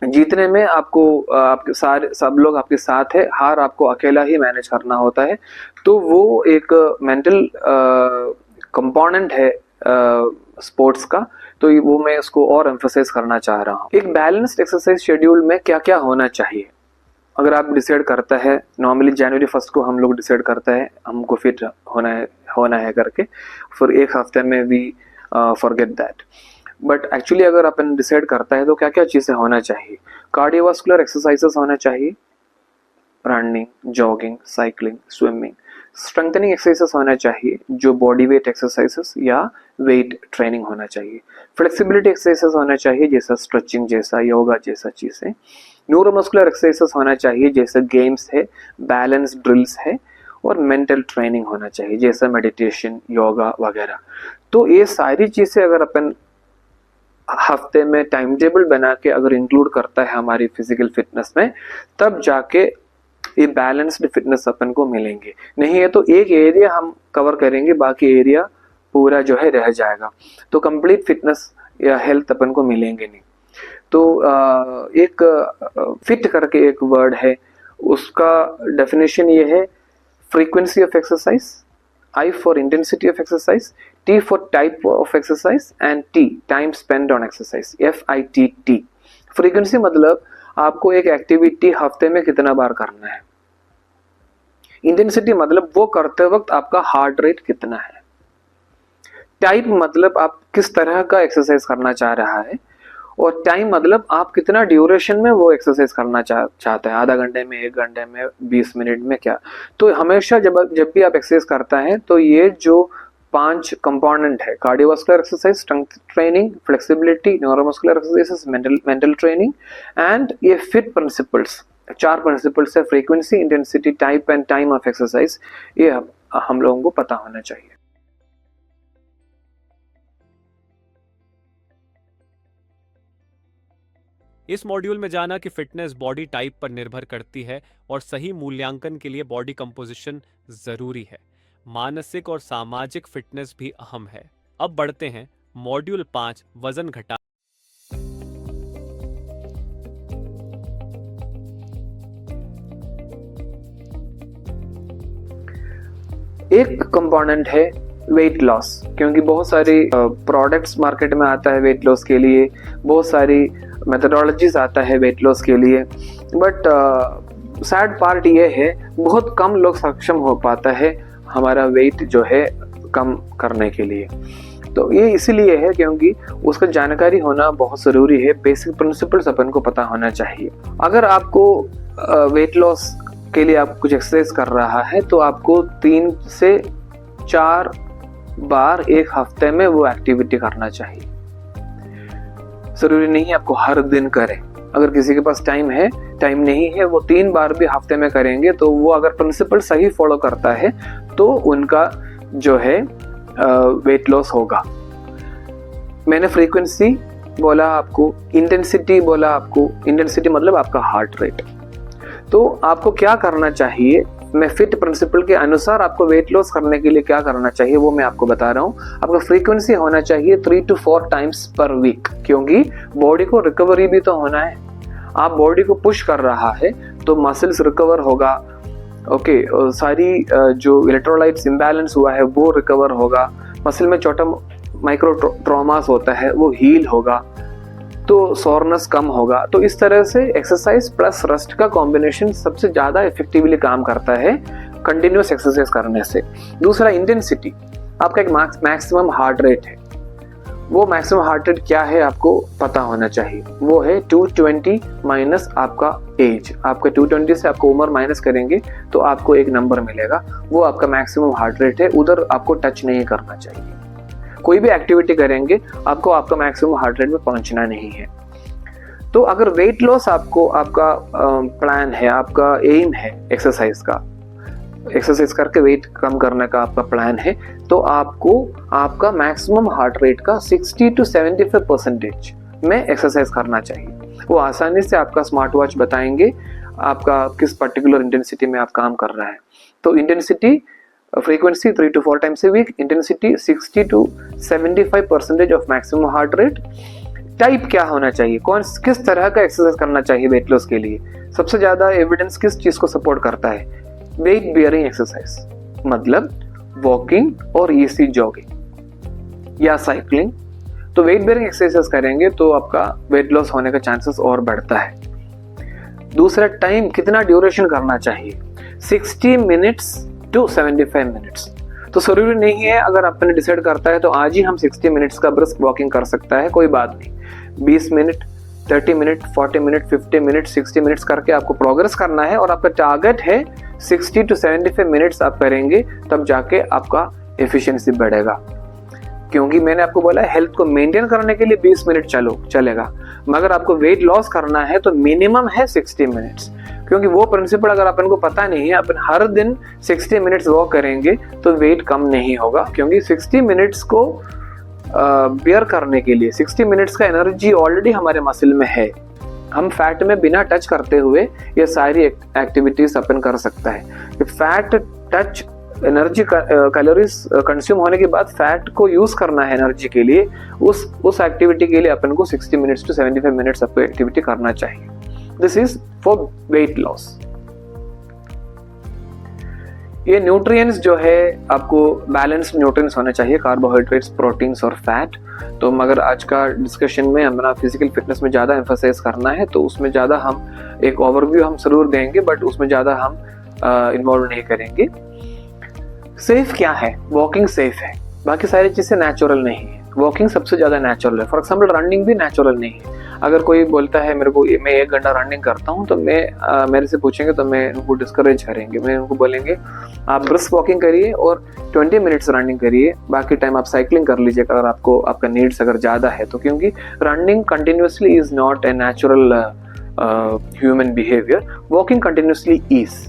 जीतने में आपको आपके सारे सब लोग आपके साथ है, हार आपको अकेला ही मैनेज करना होता है। तो वो एक मेंटल कंपोनेंट है स्पोर्ट्स का, तो वो मैं इसको और एम्फसाइज करना चाह रहा हूँ। एक बैलेंस्ड एक्सरसाइज शेड्यूल में क्या क्या होना चाहिए, अगर आप डिसाइड करता है, नॉर्मली जनवरी 1 को हम लोग डिसाइड करता है हमको फिट होना है करके, फिर एक हफ्ते में we forget that. But actually अगर अपन डिसाइड करता है तो क्या क्या चीज़ें होना चाहिए। कार्डियोवास्कुलर एक्सरसाइजेस होना चाहिए, running, jogging, cycling, swimming. Strengthening exercises होना चाहिए जो बॉडी वेट एक्सरसाइजेस या वेट ट्रेनिंग होना चाहिए। फ्लेक्सिबिलिटी एक्सरसाइजेस होना चाहिए जैसा स्ट्रेचिंग जैसा, योगा जैसा चीज़ें। न्यूरोमस्कुलर एक्सरसाइजेस होना चाहिए जैसे गेम्स है, बैलेंस ड्रिल्स है, और मेंटल ट्रेनिंग होना चाहिए जैसा मेडिटेशन, योगा वगैरह। तो ये सारी चीज़ें अगर अपन हफ्ते में टाइम टेबल बना के अगर इंक्लूड करता है हमारी फिजिकल फिटनेस में, तब जाके ये बैलेंस्ड फिटनेस अपन को मिलेंगे। नहीं है तो एक एरिया हम कवर करेंगे, बाकी एरिया पूरा जो है रह जाएगा, तो कंप्लीट फिटनेस या हेल्थ अपन को मिलेंगे नहीं। तो एक फिट करके एक वर्ड है, उसका डेफिनेशन ये है, frequency of exercise, I for intensity of exercise, T for type of exercise and T time spent on exercise, FITT। Frequency मतलब आपको एक एक्टिविटी हफ्ते में कितना बार करना है। इंटेंसिटी मतलब वो करते वक्त आपका हार्ट रेट कितना है। टाइप मतलब आप किस तरह का एक्सरसाइज करना चाह रहा है, और टाइम मतलब आप कितना ड्यूरेशन में वो एक्सरसाइज करना चाहता है, आधा घंटे में, 1 घंटे में, 20 मिनट में, क्या। तो हमेशा जब भी आप एक्सरसाइज करता है तो ये जो 5 कंपोनेंट है, cardiovascular exercise, strength training, flexibility, neuromuscular exercises, mental training and ये फिट प्रिंसिपल्स, 4 प्रिंसिपल्स है, frequency, intensity, type and time of exercise, ये हम लोगों को पता होना चाहिए। इस मॉड्यूल में जाना कि फिटनेस बॉडी टाइप पर निर्भर करती है और सही मूल्यांकन के लिए बॉडी कंपोजिशन जरूरी है। मानसिक और सामाजिक फिटनेस भी अहम है। अब बढ़ते हैं मॉड्यूल 5, वजन घटा। एक कंपोनेंट है वेट लॉस, क्योंकि बहुत सारी प्रोडक्ट्स मार्केट में आता है वेट लॉस के लिए, बहुत सारी मेथडोलॉजीज आता है वेट लॉस के लिए, बट सैड पार्ट ये है बहुत कम लोग सक्षम हो पाता है हमारा वेट जो है कम करने के लिए। तो ये इसीलिए है क्योंकि उसका जानकारी होना बहुत ज़रूरी है, बेसिक प्रिंसिपल्स अपन को पता होना चाहिए। अगर आपको वेट लॉस के लिए आप कुछ एक्सरसाइज कर रहा है तो आपको 3 से 4 बार एक हफ्ते में वो एक्टिविटी करना चाहिए। जरूरी नहीं है आपको हर दिन करें, अगर किसी के पास टाइम है, टाइम नहीं है, वो 3 बार भी हफ्ते में करेंगे, तो वो अगर प्रिंसिपल सही फॉलो करता है तो उनका जो है वेट लॉस होगा। मैंने फ्रीक्वेंसी बोला आपको, इंटेंसिटी बोला आपको, इंटेंसिटी मतलब आपका हार्ट रेट। तो आपको क्या करना चाहिए, मैं फिट प्रिंसिपल के अनुसार आपको वेट लॉस करने के लिए क्या करना चाहिए वो मैं आपको बता रहा हूँ। आपका फ्रीक्वेंसी होना चाहिए 3 to 4 टाइम्स पर वीक, क्योंकि बॉडी को रिकवरी भी तो होना है। आप बॉडी को पुश कर रहा है तो मसल्स रिकवर होगा, ओके, सारी जो इलेक्ट्रोलाइट्स इम्बैलेंस हुआ है वो रिकवर होगा, मसल में छोटा माइक्रो ट्रॉमास होता है वो हील होगा, तो सोरनेस कम होगा। तो इस तरह से एक्सरसाइज प्लस रेस्ट का कॉम्बिनेशन सबसे ज़्यादा इफेक्टिवली काम करता है कंटिन्यूस एक्सरसाइज करने से। दूसरा इंटेंसिटी, आपका एक मैक्सिमम हार्ट रेट है, वो मैक्सिमम हार्ट रेट क्या है आपको पता होना चाहिए, वो है 220 माइनस आपका एज। आपका 220 से आपको उम्र माइनस करेंगे तो आपको एक नंबर मिलेगा, वो आपका मैक्सिमम हार्ट रेट है, उधर आपको टच नहीं करना चाहिए। कोई भी एक्टिविटी करेंगे आपको आपका मैक्सिमम हार्ट रेट में पहुंचना नहीं है। तो अगर वेट लॉस आपको आपका प्लान है, आपका एम है एक्सरसाइज का, एक्सरसाइज करके वेट कम करने का आपका प्लान है, तो आपको आपका मैक्सिमम हार्ट रेट का 60 to 75% में एक्सरसाइज करना चाहिए। वो आसानी से आपका स्मार्ट वॉच बताएंगे आपका किस पर्टिकुलर इंटेंसिटी में आप काम कर रहा है। तो intensity frequency 3 to 4 times a week, intensity 60 to 75% of maximum heart rate. Type क्या होना चाहिए, किस तरह का एक्सरसाइज करना चाहिए वेट लॉस के लिए? सबसे ज्यादा एविडेंस किस चीज को सपोर्ट करता है? वेट बियरिंग एक्सरसाइज, मतलब वॉकिंग और इजी जॉगिंग या साइकिलिंग। तो वेट बियरिंग एक्सरसाइज करेंगे तो आपका वेट लॉस होने का चांसेस और बढ़ता है। दूसरा, टाइम कितना ड्यूरेशन करना चाहिए? 60 मिनट्स टू 75 मिनट्स। तो जरूरी नहीं है अगर आपने डिसाइड करता है तो आज ही हम 60 मिनट्स का ब्रिस्क वॉकिंग कर सकता है, कोई बात नहीं। 20 minute, 30 minute, 40 minute, 50 minute, 60 minutes करके आपको प्रोग्रेस करना है और आपका टारगेट है 60 to 75 मिनट्स आप करेंगे, तब जाके आपका एफिशिएंसी बढ़ेगा। क्योंकि मैंने आपको बोला है हेल्थ को मेंटेन करने के लिए 20 मिनट चलेगा, मगर आपको वेट लॉस करना है तो मिनिमम है 60 मिनट्स। क्योंकि वो प्रिंसिपल अगर अपन को पता नहीं है, अपन हर दिन 60 मिनट्स वॉक करेंगे तो वेट कम नहीं होगा। क्योंकि 60 मिनट्स को बियर करने के लिए 60 मिनट्स का एनर्जी ऑलरेडी हमारे मसल में है। हम फैट में बिना टच करते हुए ये सारी एक्टिविटीज अपन कर सकता है। Fat touch energy calories consume होने के बाद फैट को यूज करना है एनर्जी के लिए, उस एक्टिविटी के लिए अपन को 60 मिनट्स टू 75 मिनट्स आपको एक्टिविटी करना चाहिए। This is for weight loss. ये न्यूट्रिएंट्स जो है आपको बैलेंस न्यूट्रिएंट्स होने चाहिए, कार्बोहाइड्रेट्स, प्रोटीन्स और फैट। तो मगर आज का डिस्कशन में हमारा फिजिकल फिटनेस में ज़्यादा एम्फसाइज करना है, तो उसमें ज़्यादा हम एक ओवरव्यू हम जरूर देंगे, बट उसमें ज़्यादा हम इन्वॉल्व नहीं करेंगे। सेफ क्या है? वॉकिंग सेफ है, बाकी सारी चीज़ें नेचुरल नहीं है। वॉकिंग सबसे ज़्यादा नेचुरल है। फॉर एग्जाम्पल रनिंग भी नेचुरल नहीं है। अगर कोई बोलता है मेरे को मैं 1 घंटा रनिंग करता हूँ, तो मेरे से पूछेंगे तो मैं उनको डिस्करेज करेंगे। मैं उनको बोलेंगे आप ब्रिस्क वॉकिंग करिए और 20 मिनट्स रनिंग करिए, बाकी टाइम आप साइकिलिंग कर लीजिए अगर आपका नीड्स अगर ज़्यादा है तो। क्योंकि running continuously is not a natural human behaviour, walking continuously is.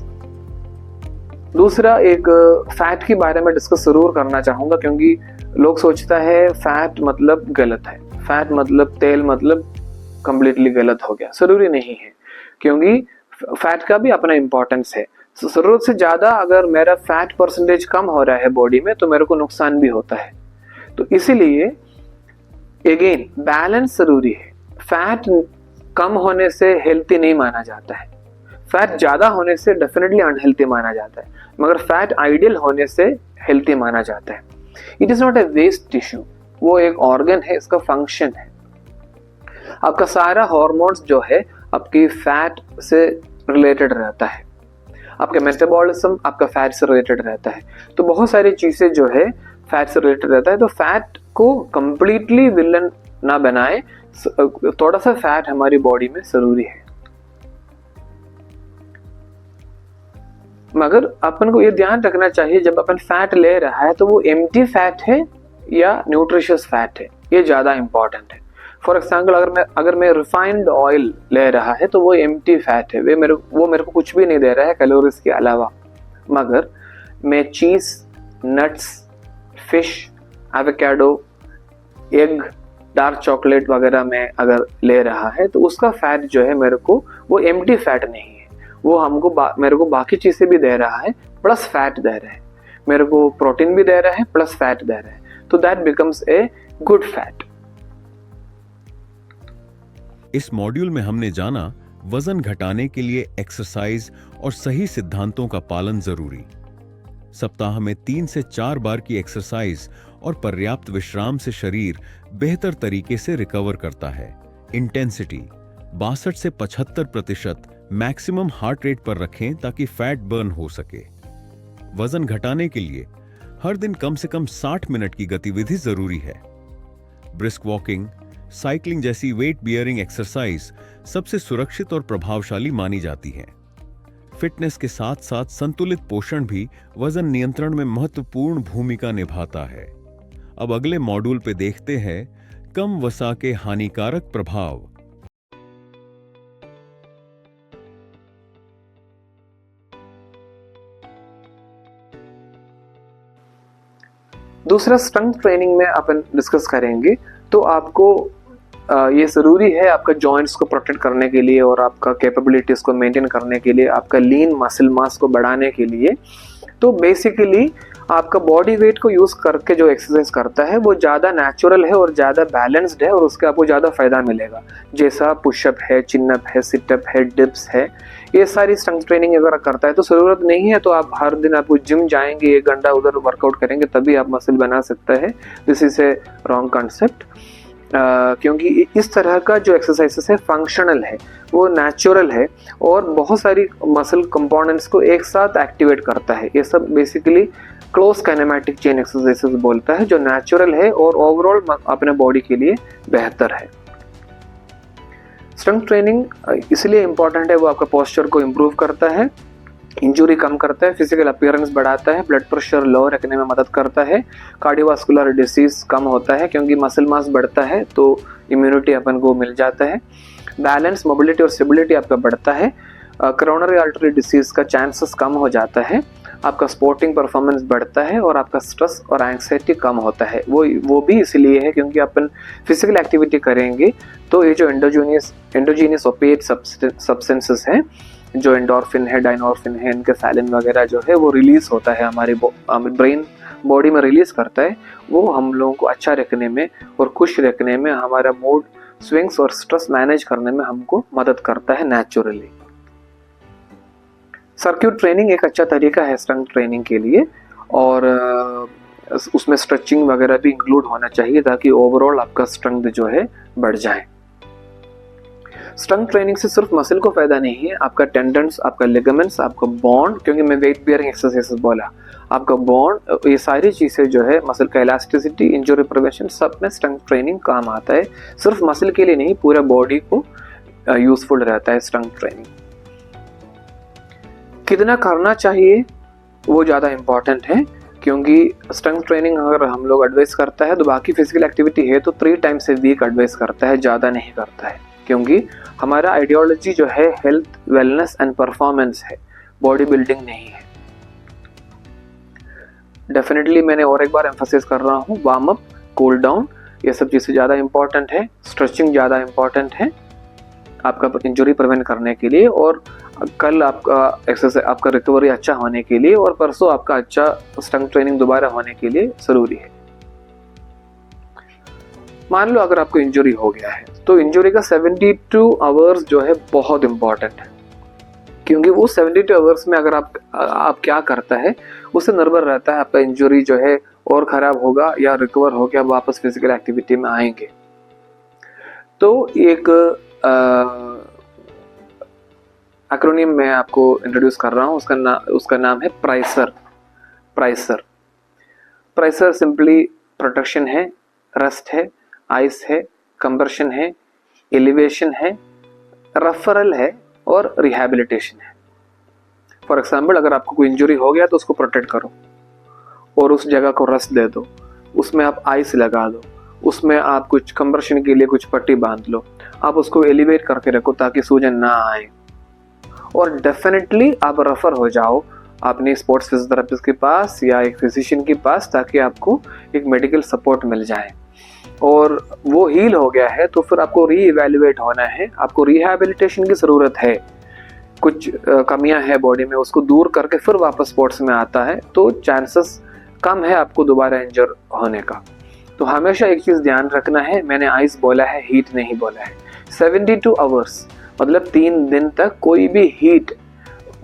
दूसरा, एक फैट के बारे में डिस्कस जरूर करना चाहूँगा, क्योंकि लोग सोचता है फैट मतलब गलत है, फैट मतलब तेल मतलब कंप्लीटली गलत हो गया। जरूरी नहीं है, क्योंकि फैट का भी अपना इंपॉर्टेंस है। जरूरत से ज़्यादा अगर मेरा फैट परसेंटेज कम हो रहा है बॉडी में तो मेरे को नुकसान भी होता है। तो इसीलिए अगेन बैलेंस जरूरी है। फैट कम होने से हेल्थी नहीं माना जाता है, फैट ज़्यादा होने से डेफिनेटली अनहेल्थी माना जाता है, मगर फैट आइडियल होने से हेल्थी माना जाता है। It is not a waste tissue, वो एक ऑर्गन है, इसका फंक्शन है। आपका सारा हार्मोन्स जो है आपकी फैट से रिलेटेड रहता है, आपका मेटाबॉलिज्म आपका फैट से रिलेटेड रहता है। तो बहुत सारी चीज़ें जो है फैट से रिलेटेड रहता है। तो फैट को कंप्लीटली विलन ना बनाए, थोड़ा सा फैट हमारी बॉडी में जरूरी है। मगर अपन को ये ध्यान रखना चाहिए जब अपन फैट ले रहा है तो वो एम्प्टी फैट है या न्यूट्रिशियस फैट है, ये ज़्यादा इंपॉर्टेंट है। फॉर एग्जाम्पल अगर मैं रिफाइंड ऑयल ले रहा है तो वो एम्प्टी फैट है, वो मेरे को कुछ भी नहीं दे रहा है कैलोरीज के अलावा। मगर मैं cheese, nuts, fish, avocado, egg, dark chocolate वगैरह में अगर ले रहा है तो उसका फैट जो है मेरे को वो एम्प्टी फैट नहीं है, वो मेरे को बाकी चीज़ें भी दे रहा है प्लस फैट दे रहा है, मेरे को प्रोटीन भी दे रहा है प्लस फैट दे रहा है। तो that becomes a good fat. इस मॉड्यूल में हमने जाना वजन घटाने के लिए एक्सरसाइज और सही सिद्धांतों का पालन जरूरी। सप्ताह में 3 से 4 बार की एक्सरसाइज और पर्याप्त विश्राम से शरीर बेहतर तरीके से रिकवर करता है। इंटेंसिटी 62 से 75% मैक्सिमम हार्ट रेट पर रखें ताकि फैट बर्न हो सके। वजन घटाने के लिए हर दिन कम से कम 60 मिनट की गतिविधि जरूरी है। ब्रिस्क वॉकिंग, साइकिलिंग जैसी वेट बियरिंग एक्सरसाइज सबसे सुरक्षित और प्रभावशाली मानी जाती हैं। फिटनेस के साथ साथ संतुलित पोषण भी वजन नियंत्रण में महत्वपूर्ण भूमिका निभाता है। अब अगले मॉड्यूल पे देखते हैं कम वसा के हानिकारक प्रभाव। दूसरा स्ट्रेंथ ट्रेनिंग में अपन डिस्कस करेंगे। तो आपको ये ज़रूरी है आपका जॉइंट्स को प्रोटेक्ट करने के लिए और आपका कैपेबिलिटीज़ को मेंटेन करने के लिए, आपका लीन मसल मास को बढ़ाने के लिए। तो बेसिकली आपका बॉडी वेट को यूज़ करके जो एक्सरसाइज करता है वो ज़्यादा नेचुरल है और ज़्यादा बैलेंस्ड है और उसके आपको ज़्यादा फ़ायदा मिलेगा। जैसा पुशअप है, चिनअप है, सिटअप है, डिप्स है, ये सारी स्ट्रेंथ ट्रेनिंग अगर करता है तो ज़रूरत नहीं है तो आप हर दिन आपको जिम जाएंगे, 1 घंटा उधर वर्कआउट करेंगे तभी आप मसल बना सकते हैं। This is a wrong concept. क्योंकि इस तरह का जो एक्सरसाइजेस है फंक्शनल है, वो नेचुरल है और बहुत सारी मसल कंपोनेंट्स को एक साथ एक्टिवेट करता है। ये सब basically close kinematic chain exercises बोलता है, जो नेचुरल है और ओवरऑल अपने बॉडी के लिए बेहतर है। स्ट्रेंथ ट्रेनिंग इसलिए इम्पॉर्टेंट है, वो आपका पोस्चर को इम्प्रूव करता है, इंजुरी कम करता है, फिजिकल अपीयरेंस बढ़ाता है, ब्लड प्रेशर लो रखने में मदद करता है, कार्डियोवास्कुलर डिसीज कम होता है क्योंकि मसल मास बढ़ता है तो इम्यूनिटी अपन को मिल जाता है, बैलेंस, मोबिलिटी और स्टेबिलिटी आपका बढ़ता है, कोरोनरी आर्टरी डिसीज का चांसेस कम हो जाता है, आपका स्पोर्टिंग परफॉर्मेंस बढ़ता है और आपका स्ट्रेस और एंग्जाइटी कम होता है। वो भी इसलिए है क्योंकि अपन फिजिकल एक्टिविटी करेंगे तो ये जो एंडोजीनियस ओपिएट सब्सटेंसेस हैं, जो एंडोर्फिन है, डाइनोर्फिन है, इनके सैलिन वगैरह जो है वो रिलीज होता है, हमारे ब्रेन बॉडी में रिलीज करता है। वो हम लोगों को अच्छा रखने में और खुश रखने में, हमारा मूड स्विंग्स और स्ट्रेस मैनेज करने में हमको मदद करता है नेचुरली। सर्क्यूट ट्रेनिंग एक अच्छा तरीका है स्ट्रेंथ ट्रेनिंग के लिए और उसमें स्ट्रेचिंग वगैरह भी इंक्लूड होना चाहिए ताकि ओवरऑल आपका स्ट्रेंथ जो है बढ़ जाए। स्ट्रेंथ ट्रेनिंग से सिर्फ मसल को फायदा नहीं है, आपका टेंडन्स, आपका लिगामेंट्स, आपका बॉन्ड, क्योंकि मैं वेट बियरिंग एक्सरसाइजेस बोला, आपका बॉन्ड, ये सारी चीज़ें जो है, मसल का इलास्टिसिटी, इंजरी प्रिवेंशन, सब में स्ट्रेंथ ट्रेनिंग काम आता है। सिर्फ मसल के लिए नहीं, पूरे बॉडी को यूजफुल रहता है स्ट्रेंथ ट्रेनिंग। कितना करना चाहिए वो ज़्यादा इम्पॉर्टेंट है, क्योंकि स्ट्रेंथ ट्रेनिंग अगर हम लोग एडवाइस करता है तो बाकी फिजिकल एक्टिविटी है तो 3 टाइम्स ए वीक एडवाइस करता है, ज़्यादा नहीं करता है, क्योंकि हमारा आइडियोलॉजी जो है हेल्थ, वेलनेस एंड परफॉर्मेंस है, बॉडी बिल्डिंग नहीं है। डेफिनेटली मैंने और एक बार एम्फोसिस कर रहा हूँ, वार्म अप, कूल डाउन, ये सब चीज़ें ज़्यादा इंपॉर्टेंट है, स्ट्रेचिंग ज़्यादा इंपॉर्टेंट है आपका इंजरी प्रिवेंट करने के लिए, और कल आपका एक्सरसाइज, आपका रिकवरी अच्छा होने के लिए, और परसों आपका अच्छा स्ट्रेंथ ट्रेनिंग दोबारा होने के लिए ज़रूरी है। मान लो अगर आपको इंजरी हो गया है तो इंजरी का 72 आवर्स जो है बहुत इंपॉर्टेंट है, क्योंकि वो 72 आवर्स में अगर आप क्या करता है उससे निर्भर रहता है आपका इंजरी जो है और ख़राब होगा या रिकवर हो गया, वापस फिजिकल एक्टिविटी में आएंगे। तो एक एक्रोनिम मैं आपको इंट्रोड्यूस कर रहा हूँ, उसका नाम है प्राइसर। प्राइसर सिंपली प्रोटेक्शन है, रेस्ट है, आइस है, कंबर्शन है, एलिवेशन है, रेफरल है और रिहैबिलिटेशन है। फॉर एग्जाम्पल, अगर आपको कोई इंजरी हो गया तो उसको प्रोटेक्ट करो और उस जगह को रेस्ट दे दो, उसमें आप आइस लगा दो, उसमें आप कुछ कंबर्शन के लिए कुछ पट्टी बांध लो, आप उसको एलिवेट करके रखो ताकि सूजन ना आए, और डेफिनेटली आप रेफर हो जाओ अपने स्पोर्ट्स फिजियोथेरेपिस्ट के पास या एक फिजिशियन के पास ताकि आपको एक मेडिकल सपोर्ट मिल जाए। और वो हील हो गया है तो फिर आपको री-इवैल्यूएट होना है, आपको रिहैबिलिटेशन की ज़रूरत है, कुछ कमियां है बॉडी में उसको दूर करके फिर वापस स्पोर्ट्स में आता है तो चांसेस कम है आपको दोबारा इंजर होने का। तो हमेशा एक चीज़ ध्यान रखना है, मैंने आइस बोला है, हीट नहीं बोला है। 72 आवर्स मतलब 3 दिन तक कोई भी हीट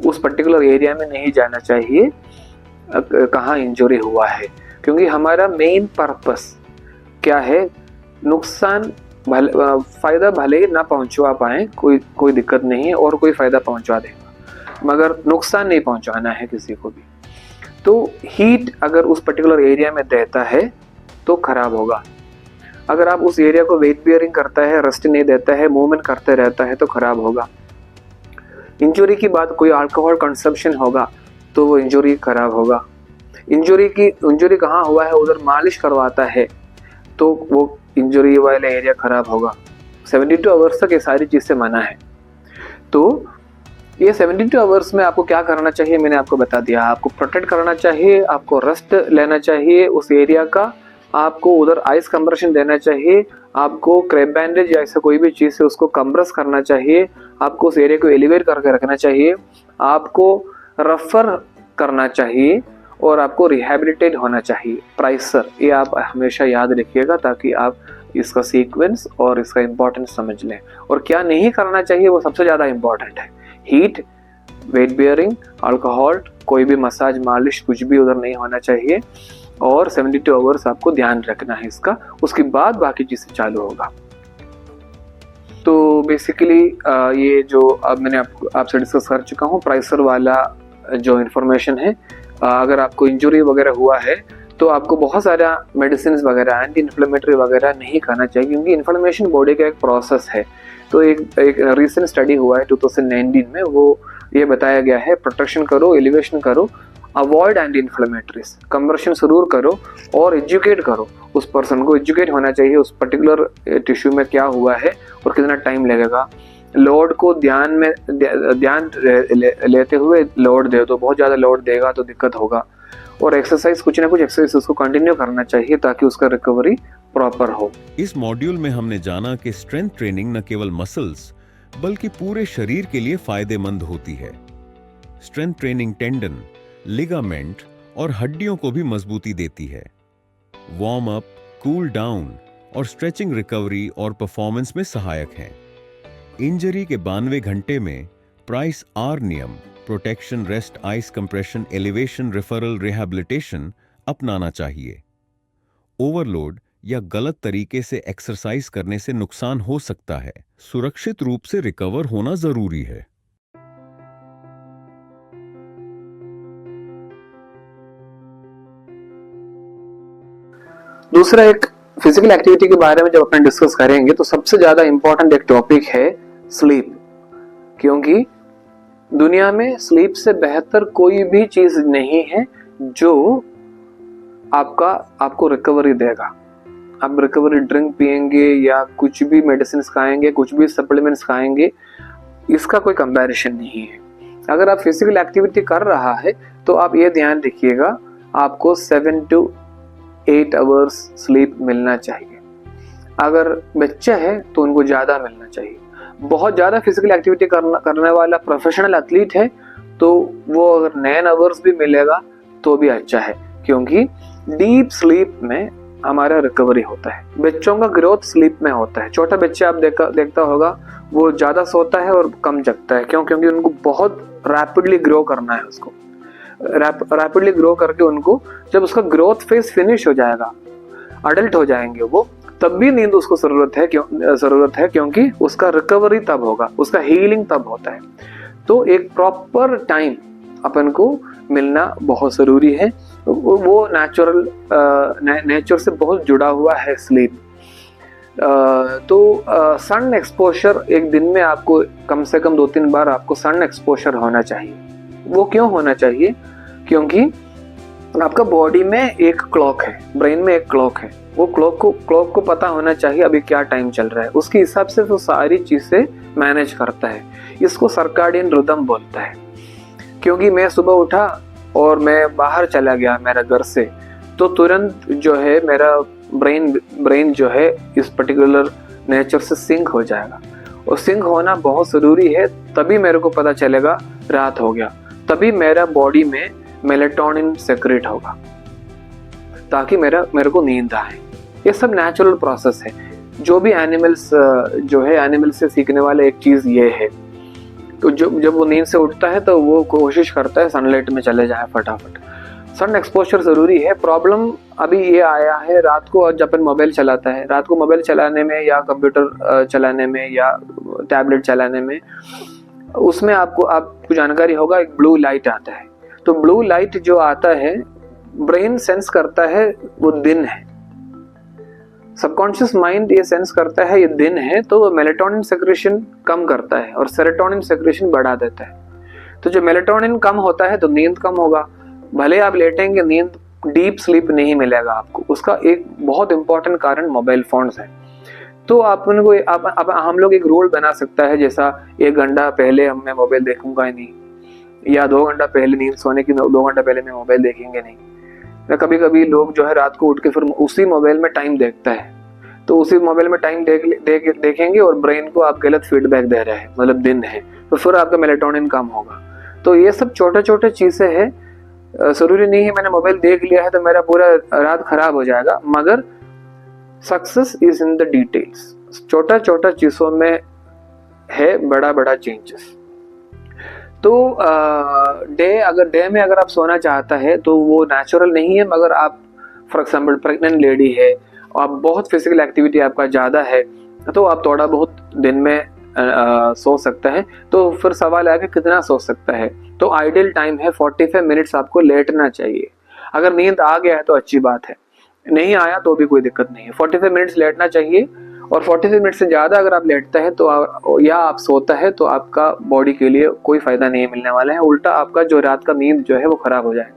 उस पर्टिकुलर एरिया में नहीं जाना चाहिए कहाँ इंजरी हुआ है, क्योंकि हमारा मेन पर्पस क्या है, नुकसान फ़ायदा भले ही ना पहुंचवा पाए, कोई दिक्कत नहीं है, और कोई फ़ायदा पहुंचवा देगा मगर नुकसान नहीं पहुंचाना है किसी को भी। तो हीट अगर उस पर्टिकुलर एरिया में देता है तो ख़राब होगा, अगर आप उस एरिया को वेट बियरिंग करता है, रेस्ट नहीं देता है, मूवमेंट करते रहता है तो ख़राब होगा। इंजरी की बात, कोई अल्कोहल कंजप्शन होगा तो वो इंजरी ख़राब होगा। इंजरी कहाँ हुआ है उधर मालिश करवाता है तो वो इंजरी वाला एरिया ख़राब होगा। 72 आवर्स तक ये सारी चीज़ से मना है। तो ये 72 आवर्स में आपको क्या करना चाहिए मैंने आपको बता दिया। आपको प्रोटेक्ट करना चाहिए, आपको रेस्ट लेना चाहिए उस एरिया का, आपको उधर आइस कंप्रेशन देना चाहिए, आपको क्रैप बैंडेज या ऐसा कोई भी चीज़ से उसको कंप्रेस करना चाहिए, आपको उस एरिया को एलिवेट करके रखना चाहिए, आपको रेफर करना चाहिए और आपको रिहैबिलिटेट होना चाहिए। प्राइसर, ये आप हमेशा याद रखिएगा ताकि आप इसका सीक्वेंस और इसका इम्पोर्टेंस समझ लें। और क्या नहीं करना चाहिए वो सबसे ज़्यादा इम्पोर्टेंट है। हीट, वेट बेयरिंग, अल्कोहल, कोई भी मसाज मालिश कुछ भी उधर नहीं होना चाहिए। और 72 आवर्स आपको ध्यान रखना है इसका, उसके बाद बाकी चीज़ें चालू होगा। तो बेसिकली ये जो अब मैंने आपसे डिस्कस कर चुका हूँ प्राइसर वाला जो इन्फॉर्मेशन है। अगर आपको इंजरी वगैरह हुआ है तो आपको बहुत सारा मेडिसिन वगैरह एंटी इन्फ्लेमेटरी वगैरह नहीं खाना चाहिए, क्योंकि इन्फ्लेमेशन बॉडी का एक प्रोसेस है। तो एक रिसेंट स्टडी हुआ है 2019 में, वो ये बताया गया है प्रोटेक्शन करो, एलिवेशन करो, अवॉइड एंटी इन्फ्लेमेटरीज, कंवर्शन जरूर करो और एजुकेट करो। उस पर्सन को एजुकेट होना चाहिए उस पर्टिकुलर टिश्यू में क्या हुआ है और कितना टाइम लगेगा। लोड को ध्यान लेते हुए लोड दे दो, बहुत ज़्यादा लोड देगा तो दिक्कत होगा। और एक्सरसाइज, कुछ ना कुछ एक्सरसाइज उसको कंटिन्यू करना चाहिए ताकि उसका रिकवरी प्रॉपर हो। इस मॉड्यूल में हमने जाना कि स्ट्रेंथ ट्रेनिंग न केवल मसल्स बल्कि पूरे शरीर के लिए फायदेमंद होती है। स्ट्रेंथ ट्रेनिंग टेंडन, लिगामेंट और हड्डियों को भी मजबूती देती है। वार्म अप, कूल डाउन और स्ट्रेचिंग रिकवरी और परफॉर्मेंस में सहायक हैं। इंजरी के 92 घंटे में प्राइस आर नियम, protection, rest, ice compression, elevation, referral, rehabilitation अपनाना चाहिए। ओवरलोड या गलत तरीके से एक्सरसाइज करने से नुकसान हो सकता है। सुरक्षित रूप से रिकवर होना जरूरी है। दूसरा, एक फिजिकल एक्टिविटी के बारे में जब अपन डिस्कस करेंगे तो सबसे ज्यादा इंपॉर्टेंट एक टॉपिक है स्लीप, क्योंकि दुनिया में स्लीप से बेहतर कोई भी चीज नहीं है जो आपको रिकवरी देगा। आप रिकवरी ड्रिंक पिएंगे या कुछ भी मेडिसिन खाएंगे, कुछ भी सप्लीमेंट्स खाएंगे, इसका कोई कंपैरिजन नहीं है। अगर आप फिजिकल एक्टिविटी कर रहा है तो आप ये ध्यान रखिएगा, आपको 7 to 8 आवर्स स्लीप मिलना चाहिए। अगर बच्चा है तो उनको ज़्यादा मिलना चाहिए। बहुत ज़्यादा फिजिकल एक्टिविटी करने वाला प्रोफेशनल एथलीट है तो वो अगर 9 आवर्स भी मिलेगा तो भी अच्छा है, क्योंकि डीप स्लीप में हमारा रिकवरी होता है। बच्चों का ग्रोथ स्लीप में होता है। छोटा बच्चा आप देखता होगा, वो ज़्यादा सोता है और कम जगता है। क्यों? क्योंकि उनको बहुत रैपिडली ग्रो करना है। उसको रैपिडली ग्रो करके उनको जब उसका ग्रोथ फेज फिनिश हो जाएगा, अडल्ट हो जाएंगे वो, तब भी नींद उसको जरूरत है, क्योंकि उसका रिकवरी तब होगा, उसका हीलिंग तब होता है। तो एक प्रॉपर टाइम अपन को मिलना बहुत ज़रूरी है। वो नेचर से बहुत जुड़ा हुआ है स्लीप। तो सन एक्सपोजर एक दिन में आपको कम से कम 2-3 बार आपको सन एक्सपोजर होना चाहिए। वो क्यों होना चाहिए? क्योंकि आपका बॉडी में एक क्लॉक है, ब्रेन में एक क्लॉक है। वो क्लॉक को पता होना चाहिए अभी क्या टाइम चल रहा है। उसके हिसाब से वो सारी चीज़ें मैनेज करता है। इसको सर्काडियन रिदम बोलता है। क्योंकि मैं सुबह उठा और मैं बाहर चला गया मेरा घर से, तो तुरंत जो है मेरा ब्रेन जो है इस पर्टिकुलर नेचर से सिंक हो जाएगा। और सिंक होना बहुत ज़रूरी है, तभी मेरे को पता चलेगा रात हो गया, तभी मेरा बॉडी में मेलेटोनिन सेक्रेट होगा, ताकि मेरे को नींद आए। ये सब नेचुरल प्रोसेस है। जो भी एनिमल्स जो है, एनिमल से सीखने वाला एक चीज़ ये है। तो जब वो नींद से उठता है तो वो कोशिश करता है सनलाइट में चले जाए फटाफट। सन एक्सपोजर ज़रूरी है। प्रॉब्लम अभी ये आया है, रात को जब अपन मोबाइल चलाता है, रात को मोबाइल चलाने में या कंप्यूटर चलाने में या टैबलेट चलाने में, उसमें आपको जानकारी होगा, एक ब्लू लाइट आता है। तो ब्लू लाइट जो आता है, ब्रेन सेंस करता है वो दिन है, सबकॉन्शियस माइंड ये सेंस करता है ये दिन है, तो मेलेटोनिन सेक्रेशन कम करता है और सेरोटोनिन सेक्रेशन बढ़ा देता है। तो जब मेलेटोनिन कम होता है तो नींद कम होगा। भले आप लेटेंगे, नींद डीप स्लीप नहीं मिलेगा आपको। उसका एक बहुत इंपॉर्टेंट कारण मोबाइल फोन्स है। तो अपन को अब हम लोग एक रूल बना सकता है, जैसा 1 घंटा पहले मैं मोबाइल देखूंगा ही नहीं, या 2 घंटा पहले, नींद सोने की 2 घंटा पहले मैं मोबाइल देखेंगे नहीं। या कभी कभी लोग जो है रात को उठ के फिर उसी मोबाइल में टाइम देखता है, तो उसी मोबाइल में टाइम देखेंगे और ब्रेन को आप गलत फीडबैक दे रहे हैं, मतलब दिन है, तो फिर आपका मेलेटोनिन कम होगा। तो ये सब छोटे छोटे चीजें हैं, जरूरी नहीं है मैंने मोबाइल देख लिया है तो मेरा पूरा रात खराब हो जाएगा, मगर success is in the details. छोटा छोटा चीजों में है बड़ा बड़ा चेंजेस। तो डे में अगर आप सोना चाहता है तो वो नेचुरल नहीं है, मगर आप फॉर एग्जाम्पल प्रेग्नेंट लेडी है और आप बहुत फिजिकल एक्टिविटी आपका ज़्यादा है, तो आप थोड़ा बहुत दिन में सो सकता है। तो फिर सवाल है कि कितना सो सकता है। तो आइडियल टाइम है 45 मिनट्स आपको लेटना चाहिए। अगर नींद आ गया है तो अच्छी बात है, नहीं आया तो भी कोई दिक्कत नहीं है। 45 मिनट्स लेटना चाहिए, और 45 मिनट से ज़्यादा अगर आप लेटता है तो या आप सोता है तो आपका बॉडी के लिए कोई फ़ायदा नहीं मिलने वाला है। उल्टा आपका जो रात का नींद जो है वो ख़राब हो जाएगी।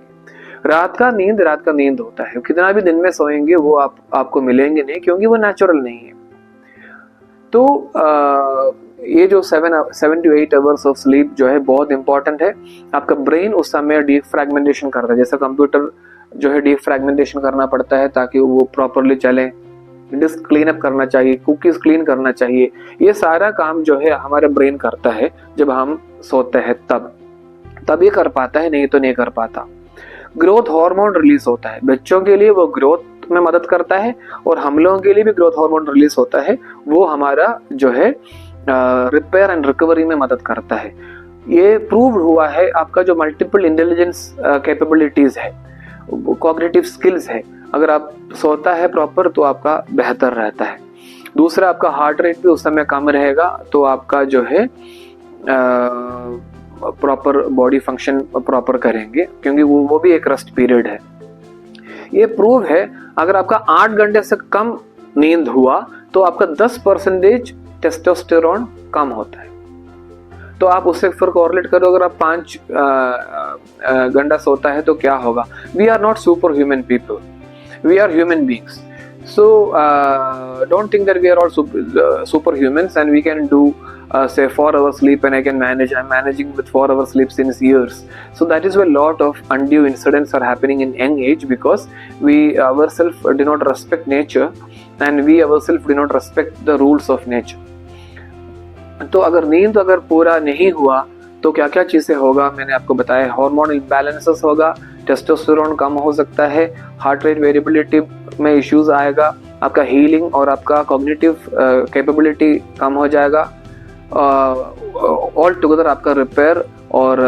रात का नींद होता है, कितना भी दिन में सोएंगे वो आपको मिलेंगे नहीं, क्योंकि वो नेचुरल नहीं है। तो ये जो 7 to 8 आवर्स ऑफ स्लीप जो है बहुत इंपॉर्टेंट है। आपका ब्रेन उस समय डीफ्रैगमेंटेशन करता है, जैसा कंप्यूटर जो है डीफ्रैगमेंटेशन करना पड़ता है ताकि वो प्रॉपरली चले। डिस्क क्लीन अप करना चाहिए, कुकीज क्लीन करना चाहिए, ये सारा काम जो है हमारे ब्रेन करता है जब हम सोते हैं, तब ये कर पाता है, नहीं तो नहीं कर पाता। ग्रोथ हार्मोन रिलीज होता है, बच्चों के लिए वो ग्रोथ में मदद करता है, और हम लोगों के लिए भी ग्रोथ हार्मोन रिलीज होता है, वो हमारा जो है रिपेयर एंड रिकवरी में मदद करता है। ये प्रूव हुआ है। आपका जो मल्टीपल इंटेलिजेंस कैपेबिलिटीज है, कॉग्निटिव स्किल्स है, अगर आप सोता है प्रॉपर तो आपका बेहतर रहता है। दूसरा, आपका हार्ट रेट भी उस समय कम रहेगा, तो आपका जो है प्रॉपर बॉडी फंक्शन प्रॉपर करेंगे, क्योंकि वो भी एक रेस्ट पीरियड है। ये प्रूव है, अगर आपका 8 घंटे से कम नींद हुआ तो आपका 10% टेस्टोस्टेरोन कम होता है। तो आप उससे फिर कोरिलेट करो, अगर आप 5 घंटा सोता है तो क्या होगा। We are not super human people, we are human beings. So don't think that we are all superhumans and we can do say 4 hours sleep and I'm managing with 4 hours sleep since years. So that is why a lot of undue incidents are happening in young age, because we ourselves do not respect nature and we ourselves do not respect the rules of nature. तो अगर नींद अगर पूरा नहीं हुआ तो क्या क्या चीज़ें होगा मैंने आपको बताया। हार्मोन इम्बैलेंसेस होगा, टेस्टोस्टेरोन कम हो सकता है, हार्ट रेट वेरिएबिलिटी में इश्यूज आएगा, आपका हीलिंग और आपका कॉग्निटिव कैपेबिलिटी कम हो जाएगा, ऑल टुगेदर आपका रिपेयर और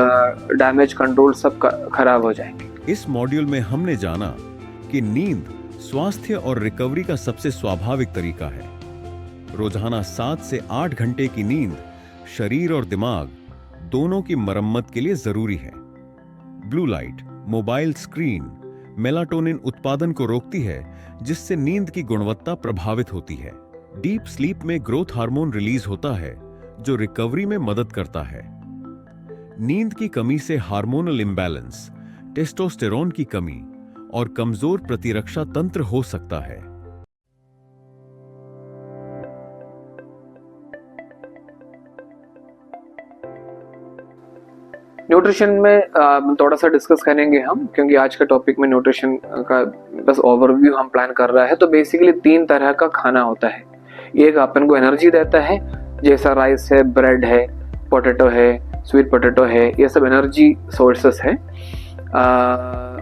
डैमेज कंट्रोल सब खराब हो जाएंगे। इस मॉड्यूल में हमने जाना कि नींद स्वास्थ्य और रिकवरी का सबसे स्वाभाविक तरीका है। रोजाना 7 से 8 घंटे की नींद शरीर और दिमाग दोनों की मरम्मत के लिए जरूरी है। Blue light, mobile screen melatonin उत्पादन को रोकती है, जिससे नींद की गुणवत्ता प्रभावित होती है। डीप स्लीप में ग्रोथ हार्मोन रिलीज होता है, जो रिकवरी में मदद करता है। नींद की कमी से हार्मोनल इंबैलेंस, टेस्टोस्टेरोन की कमी और कमजोर प्रतिरक्षा तंत्र हो सकता है। न्यूट्रिशन में थोड़ा सा डिस्कस करेंगे हम, क्योंकि आज का टॉपिक में न्यूट्रिशन का बस ओवरव्यू हम प्लान कर रहा है। तो बेसिकली 3 तरह का खाना होता है। एक अपन को एनर्जी देता है, जैसा राइस है, ब्रेड है, पोटैटो है, स्वीट पोटैटो है, ये सब एनर्जी सोर्सेस है।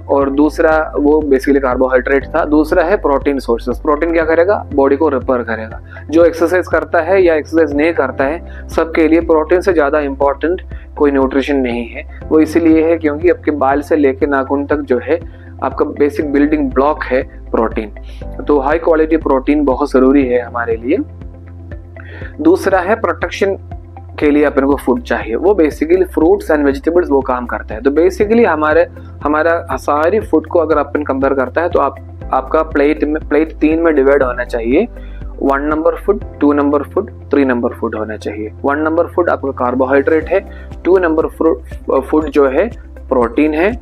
और दूसरा वो बेसिकली कार्बोहाइड्रेट था। दूसरा है प्रोटीन सोर्सेस। प्रोटीन क्या करेगा? बॉडी को रिपेयर करेगा। जो एक्सरसाइज करता है या एक्सरसाइज नहीं करता है, सबके लिए प्रोटीन से ज़्यादा इम्पोर्टेंट कोई न्यूट्रिशन नहीं है। वो इसलिए है क्योंकि आपके बाल से लेके नाखून तक जो है आपका बेसिक बिल्डिंग ब्लॉक है प्रोटीन। तो हाई क्वालिटी प्रोटीन बहुत ज़रूरी है हमारे लिए। दूसरा है प्रोटेक्शन के लिए अपन को फूड चाहिए। वो बेसिकली फ्रूट्स एंड वेजिटेबल्स वो काम करता है। तो बेसिकली हमारा सारी फूड को अगर अपन कंपेयर करता है तो आपका प्लेट 3 में डिवाइड होना चाहिए। 1 number food, 2 number food, 3 number food होना चाहिए। 1 नंबर फूड आपका कार्बोहाइड्रेट है, 2 नंबर फूड जो है प्रोटीन है,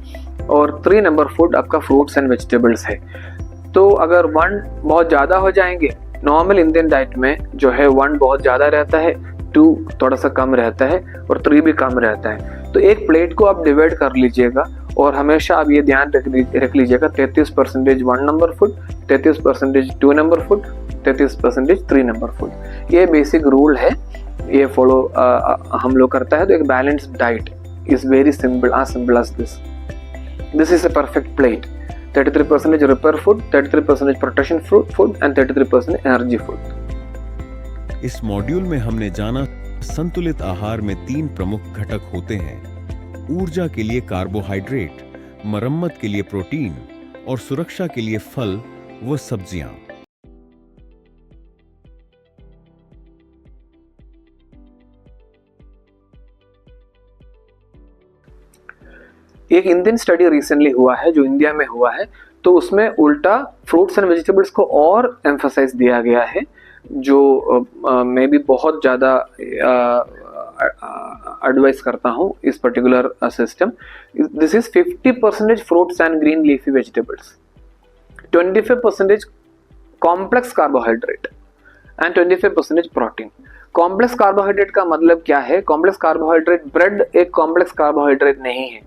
और 3 नंबर फूड आपका फ्रूट्स एंड वेजिटेबल्स है। तो अगर 1 बहुत ज़्यादा हो जाएंगे नॉर्मल इंडियन डाइट में जो है 1 बहुत ज़्यादा रहता है, 2 थोड़ा सा कम रहता है और 3 भी कम रहता है। तो एक प्लेट को आप डिवाइड कर लीजिएगा और हमेशा आप ये ध्यान रख लीजिएगा 33% 1 number food, 33% 2 number food, 33% 3 number food. ये बेसिक रूल है, ये फॉलो हम लोग करता है। तो एक balanced diet is very simple, as simple as this. This is a perfect plate. 33% repair food, 33% protection food and 33% energy food. इस मॉड्यूल में हमने जाना संतुलित आहार में 3 प्रमुख घटक होते हैं: ऊर्जा के लिए कार्बोहाइड्रेट, मरम्मत के लिए प्रोटीन और सुरक्षा के लिए फल व सब्जियां। एक इंडियन स्टडी रिसेंटली हुआ है, जो इंडिया में हुआ है, तो उसमें उल्टा फ्रूट्स एंड वेजिटेबल्स को और एम्फसाइज दिया गया है, जो मैं भी बहुत ज़्यादा एडवाइस करता हूँ इस particular system. This is 50% fruits and green leafy vegetables, 25% complex carbohydrate and 25% protein. Complex carbohydrate का मतलब क्या है? कॉम्प्लेक्स कार्बोहाइड्रेट, ब्रेड एक कॉम्प्लेक्स कार्बोहाइड्रेट नहीं है।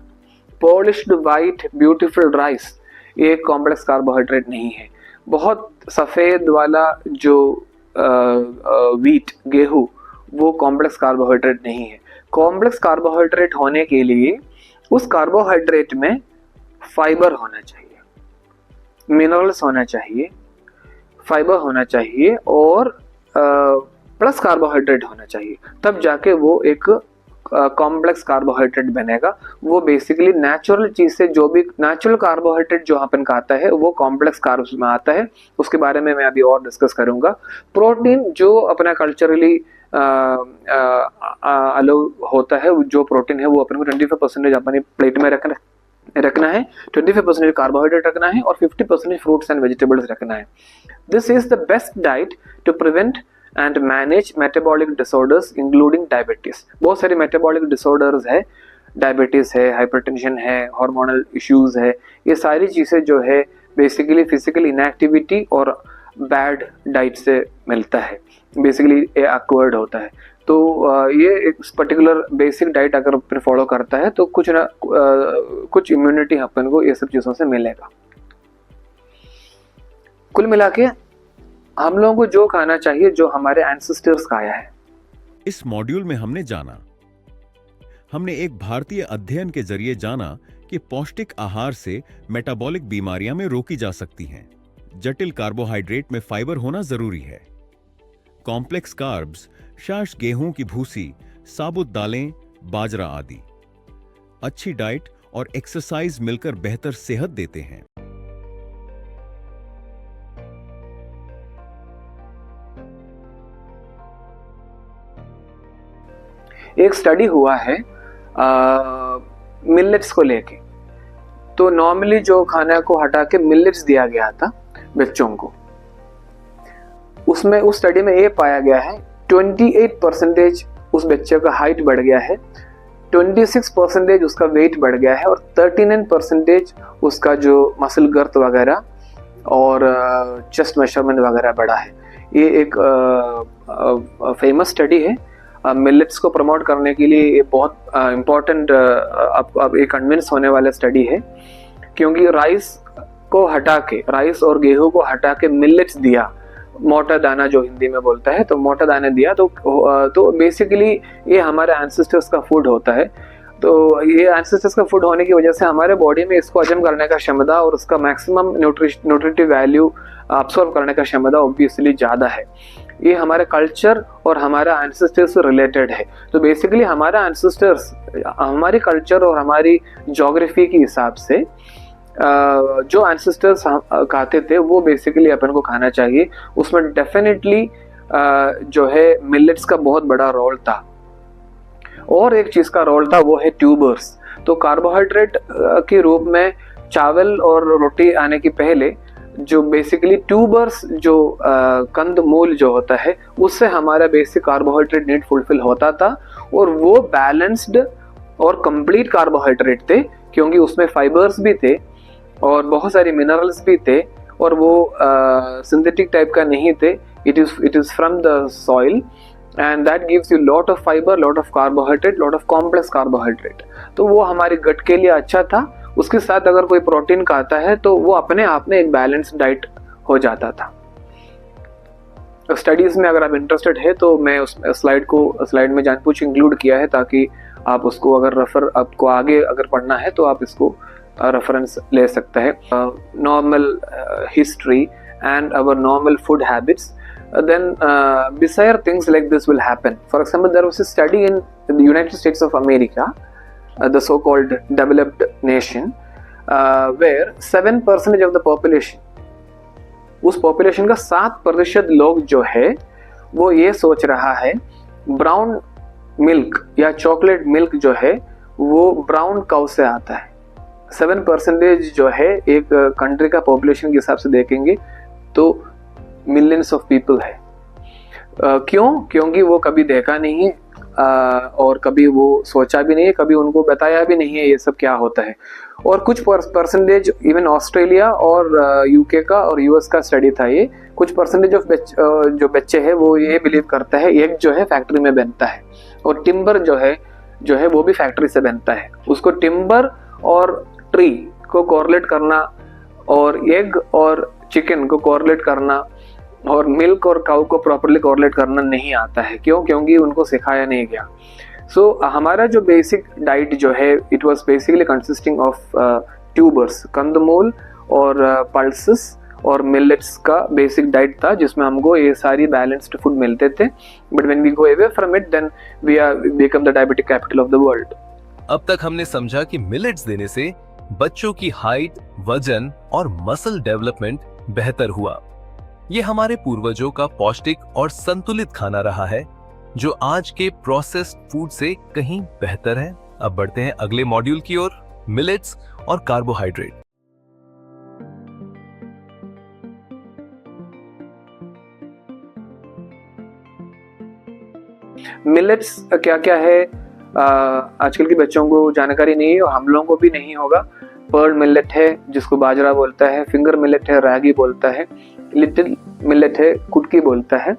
पॉलिश्ड वाइट ब्यूटीफुल राइस ये एक कॉम्प्लेक्स कार्बोहाइड्रेट नहीं है। बहुत सफ़ेद वाला जो व्हीट, गेहूँ, वो कॉम्प्लेक्स कार्बोहाइड्रेट नहीं है। कॉम्प्लेक्स कार्बोहाइड्रेट होने के लिए उस कार्बोहाइड्रेट में फाइबर होना चाहिए, मिनरल्स होना चाहिए, फाइबर होना चाहिए और प्लस कार्बोहाइड्रेट होना चाहिए, तब जाके वो एक कॉम्प्लेक्स कार्बोहाइड्रेट बनेगा। वो बेसिकली नेचुरल चीज से, जो भी नेचुरल कार्बोहाइड्रेट जो अपन खाता है वो कॉम्प्लेक्स कार्ब्स में आता है। उसके बारे में मैं अभी और डिस्कस करूंगा। प्रोटीन जो अपना कल्चरली अलो होता है, जो प्रोटीन है वो अपन को 25% अपनी प्लेट में रखना है, 25% कार्बोहाइड्रेट रखना है और 50% फ्रूट्स एंड वेजिटेबल्स रखना है। This is the best diet to prevent and manage metabolic disorders including diabetes. बहुत सारे मेटाबॉलिक डिसऑर्डर्स है, डायबिटीज है, हाइपरटेंशन है, हार्मोनल इश्यूज है। ये सारी चीज़ें जो है बेसिकली फिजिकल इनएक्टिविटी और बैड डाइट से मिलता है, बेसिकली ये एक्वायर्ड होता है। तो ये एक पर्टिकुलर बेसिक डाइट अगर अपन फॉलो करता है तो कुछ इम्यूनिटी अपन को ये सब चीज़ों से मिलेगा। कुल मिला के हम लोगों को जो खाना चाहिए जो हमारे एंसेस्टर्स खाया है। इस मॉड्यूल में हमने एक भारतीय अध्ययन के जरिए जाना कि पौष्टिक आहार से मेटाबॉलिक बीमारियां में रोकी जा सकती हैं। जटिल कार्बोहाइड्रेट में फाइबर होना जरूरी है। कॉम्प्लेक्स कार्ब्स, शाश गेहूं की भूसी, साबुत दालें, बाजरा आदि। अच्छी डाइट और एक्सरसाइज मिलकर बेहतर सेहत देते हैं। एक स्टडी हुआ है मिलेट्स को लेके। तो नॉर्मली जो खाना को हटा के मिलेट्स दिया गया था बच्चों को, उसमें उस स्टडी में ये पाया गया है 28% उस बच्चे का हाइट बढ़ गया है, 26% उसका वेट बढ़ गया है और 39% उसका जो मसल गर्थ वगैरह और चेस्ट मेजरमेंट वगैरह बढ़ा है। ये एक फेमस स्टडी है। मिलेट्स को प्रमोट करने के लिए ये बहुत इम्पोर्टेंट, अब एक कन्विंस होने वाला स्टडी है, क्योंकि राइस और गेहूं को हटा के मिलेट्स दिया, मोटा दाना जो हिंदी में बोलता है, तो मोटा दाना दिया। तो बेसिकली ये हमारे एंसेस्टर्स का फूड होता है। तो ये एंसेस्टर्स का फूड होने की वजह से हमारे बॉडी में इसको हजम करने का क्षमता और उसका मैक्सिमम न्यूट्रिटिव वैल्यू अब्सॉर्ब करने का क्षमता ऑब्वियसली ज़्यादा है। ये हमारे कल्चर और हमारा एंसेस्टर्स से रिलेटेड है। तो बेसिकली हमारा एंसेस्टर्स हमारी कल्चर और हमारी ज्योग्राफी के हिसाब से जो एंसेस्टर्स खाते थे वो बेसिकली अपन को खाना चाहिए। उसमें डेफिनेटली जो है मिलेट्स का बहुत बड़ा रोल था। और एक चीज़ का रोल था वो है ट्यूबर्स। तो कार्बोहाइड्रेट के रूप में चावल और रोटी आने के पहले जो बेसिकली ट्यूबर्स जो कंद मूल जो होता है उससे हमारा बेसिक कार्बोहाइड्रेट नीड फुलफिल होता था और वो बैलेंस्ड और कंप्लीट कार्बोहाइड्रेट थे, क्योंकि उसमें फाइबर्स भी थे और बहुत सारे मिनरल्स भी थे और वो सिंथेटिक टाइप का नहीं थे। it is from the soil, and that gives you lot of fiber, lot of carbohydrate, lot of complex carbohydrate. तो वो हमारे गट के लिए अच्छा था. उसके साथ अगर कोई प्रोटीन खाता है तो वो अपने आप में एक बैलेंस डाइट हो जाता था. स्टडीज में अगर आप इंटरेस्टेड है तो मैं उस स्लाइड में जानबूझ इंक्लूड किया है ताकि आप उसको अगर आपको आगे अगर पढ़ना है तो आप इसको रेफरेंस ले सकते हैं. Normal history and our normal food habits, then bizarre things like this will happen. For example, there was a study in the United States of America, the so-called developed nation, where 7% of the population, उस population का 7% लोग जो है वो ये सोच रहा है ब्राउन मिल्क या चॉकलेट मिल्क जो है वो ब्राउन काउ से आता है. 7% जो है एक कंट्री का पॉपुलेशन के हिसाब से देखेंगे तो मिलियंस ऑफ पीपल है. क्योंकि वो कभी देखा नहीं है और कभी वो सोचा भी नहीं है, कभी उनको बताया भी नहीं है ये सब क्या होता है. और कुछ परसेंटेज इवन ऑस्ट्रेलिया और यूके का और यूएस का स्टडी था. ये कुछ परसेंटेज ऑफ जो बच्चे हैं वो ये बिलीव करता है एग जो है फैक्ट्री में बनता है और टिम्बर जो है वो भी फैक्ट्री से बनता है. उसको टिम्बर और ट्री को कोरिलेट करना और एग और चिकन को कोरिलेट करना और मिल्क और काऊ को प्रॉपर्ली कोरिलेट करना नहीं आता है. क्योंकि उनको सिखाया नहीं गया. सो हमारा जो बेसिक डाइट जो है it was basically consisting of tubers, कंदमूल और पल्सेस और मिलेट्स का बेसिक डाइट था जिसमें हमको ये सारी बैलेंस्ड फूड मिलते थे. But when we go away from it then we become the diabetic capital of the world. अब तक हमने समझा कि मिलेट्स देने से बच्चों की हाइट, वजन और मसल डेवलपमेंट बेहतर हुआ. ये हमारे पूर्वजों का पौष्टिक और संतुलित खाना रहा है जो आज के प्रोसेस्ड फूड से कहीं बेहतर है. अब बढ़ते हैं अगले मॉड्यूल की ओर, मिलेट्स और कार्बोहाइड्रेट. मिलेट्स क्या क्या है आजकल के बच्चों को जानकारी नहीं है और हम लोगों को भी नहीं होगा. पर्ल मिलेट है जिसको बाजरा बोलता है, फिंगर मिलेट है रागी बोलता है, लिटिल मिलेट है कुटकी बोलता है.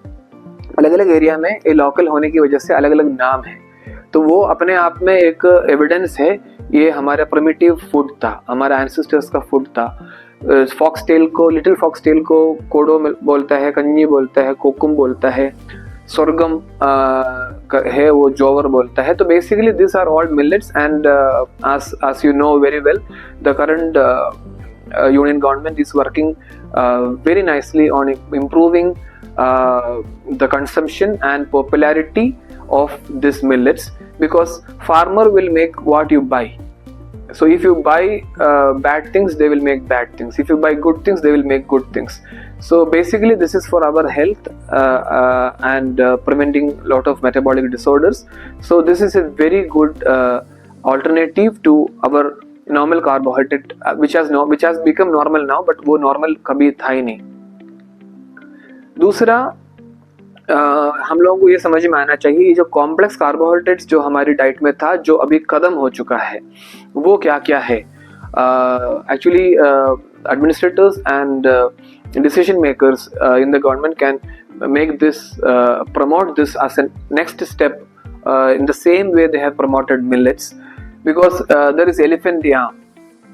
अलग अलग एरिया में ये लोकल होने की वजह से अलग अलग नाम है. तो वो अपने आप में एक एविडेंस है ये हमारा प्रिमिटिव फूड था, हमारा एंसेस्टर्स का फूड था. फॉक्सटेल को, लिटिल फॉक्सटेल को कोडो बोलता है, कंजी बोलता है, कोकुम बोलता है, sorghum है वो जोवर बोलता है. तो basically this are all millets and as you know very well the current union government is working very nicely on improving the consumption and popularity of this millets because farmer will make what you buy. So if you buy bad things they will make bad things, if you buy good things they will make good things. So basically this is for our health and preventing lot of metabolic disorders. So this is a very good alternative to our normal carbohydrate which has become normal now, but वो normal कभी था ही नहीं. दूसरा हम लोगों को ये समझ में आना चाहिए ये जो कॉम्प्लेक्स कार्बोहाइड्रेट्स जो हमारी डाइट में था जो अभी खत्म हो चुका है वो क्या क्या है. Actually administrators and decision makers in the government can make this promote this as a next step in the same way they have promoted millets because there is elephant yam,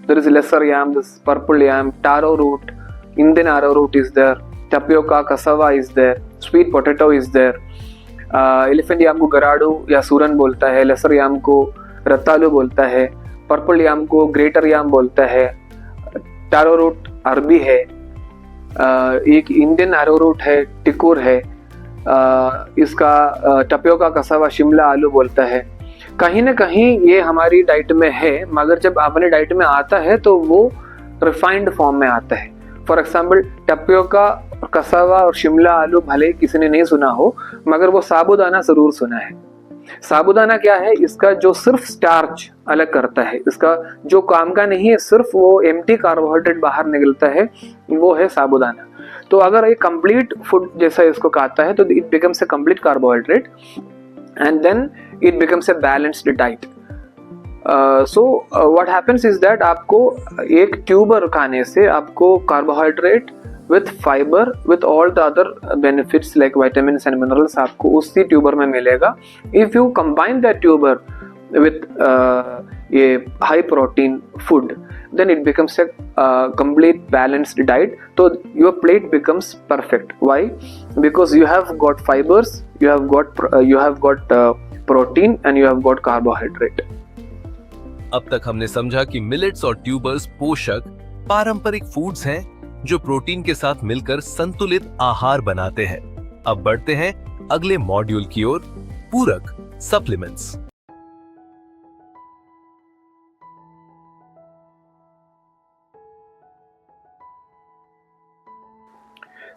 there is lesser yam, this purple yam, taro root, Indian arrowroot is there, tapioca, cassava is there, sweet potato is there. Elephant yam को गराडू या सूरन बोलता है, लेसर याम को रतालू बोलता है, पर्पल याम को ग्रेटर याम बोलता है, टारो रूट अरबी है, एक इंडियन एरोरूट है, टिकुर है, इसका टपियोका कसावा शिमला आलू बोलता है. कहीं ना कहीं ये हमारी डाइट में है मगर जब अपने डाइट में आता है तो वो रिफाइंड फॉर्म में आता है. फॉर एग्जाम्पल टपियोका, कसावा और शिमला आलू भले किसी ने नहीं सुना हो मगर वो साबूदाना जरूर सुना है. साबूदाना क्या है, इसका जो सिर्फ स्टार्च अलग करता है, इसका जो काम का नहीं है, सिर्फ वो एम्प्टी कार्बोहाइड्रेट बाहर निकलता है, वो है साबूदाना. तो अगर ये कंप्लीट फूड जैसा इसको खाता है तो it becomes a complete carbohydrate and then it becomes a balanced diet. So what happens is that आपको एक ट्यूबर खाने से आपको carbohydrate, with fibre with all the other benefits like vitamin and minerals आपको उसी ट्यूबर में मिलेगा. If you combine that tuber with a high protein food, then it becomes a complete balanced diet. So your plate becomes perfect. Why? Because you have got fibers, you have got protein, and you have got carbohydrate. अब तक हमने समझा कि मिलेट्स और ट्यूबर्स पोषक पारंपरिक फूड्स हैं जो प्रोटीन के साथ मिलकर संतुलित आहार बनाते हैं. अब बढ़ते हैं अगले मॉड्यूल की ओर, पूरक सप्लीमेंट्स.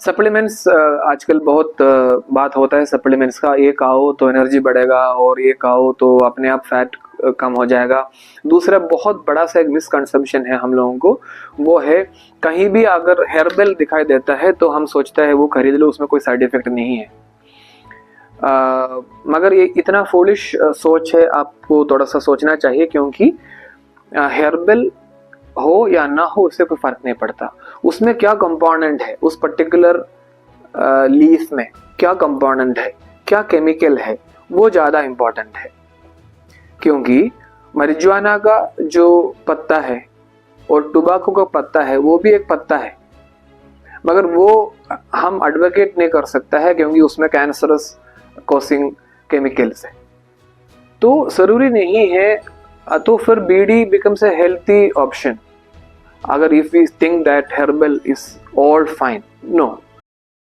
सप्लीमेंट्स आजकल बहुत बात होता है सप्लीमेंट्स का. ये खाओ तो एनर्जी बढ़ेगा और ये खाओ तो अपने आप फैट कम हो जाएगा. दूसरा बहुत बड़ा सा एक मिसकंसेप्शन है हम लोगों को, वो है कहीं भी अगर हेर्बल दिखाई देता है तो हम सोचता है वो खरीद लो, उसमें कोई साइड इफेक्ट नहीं है. मगर ये इतना फूलिश सोच है, आपको थोड़ा सा सोचना चाहिए, क्योंकि हेर्बल हो या ना हो उससे कोई फर्क नहीं पड़ता. उसमें क्या कंपोनेंट है, उस पर्टिकुलर लीफ में क्या कंपोनेंट है, क्या केमिकल है, वो ज़्यादा इम्पोर्टेंट है. क्योंकि marijuana का जो पत्ता है और टोबैको का पत्ता है वो भी एक पत्ता है, मगर वो हम एडवोकेट नहीं कर सकता है क्योंकि उसमें कैंसरस कॉजिंग केमिकल्स है. तो ज़रूरी नहीं है. तो फिर BD becomes a healthy option अगर if we think that herbal is all fine. No,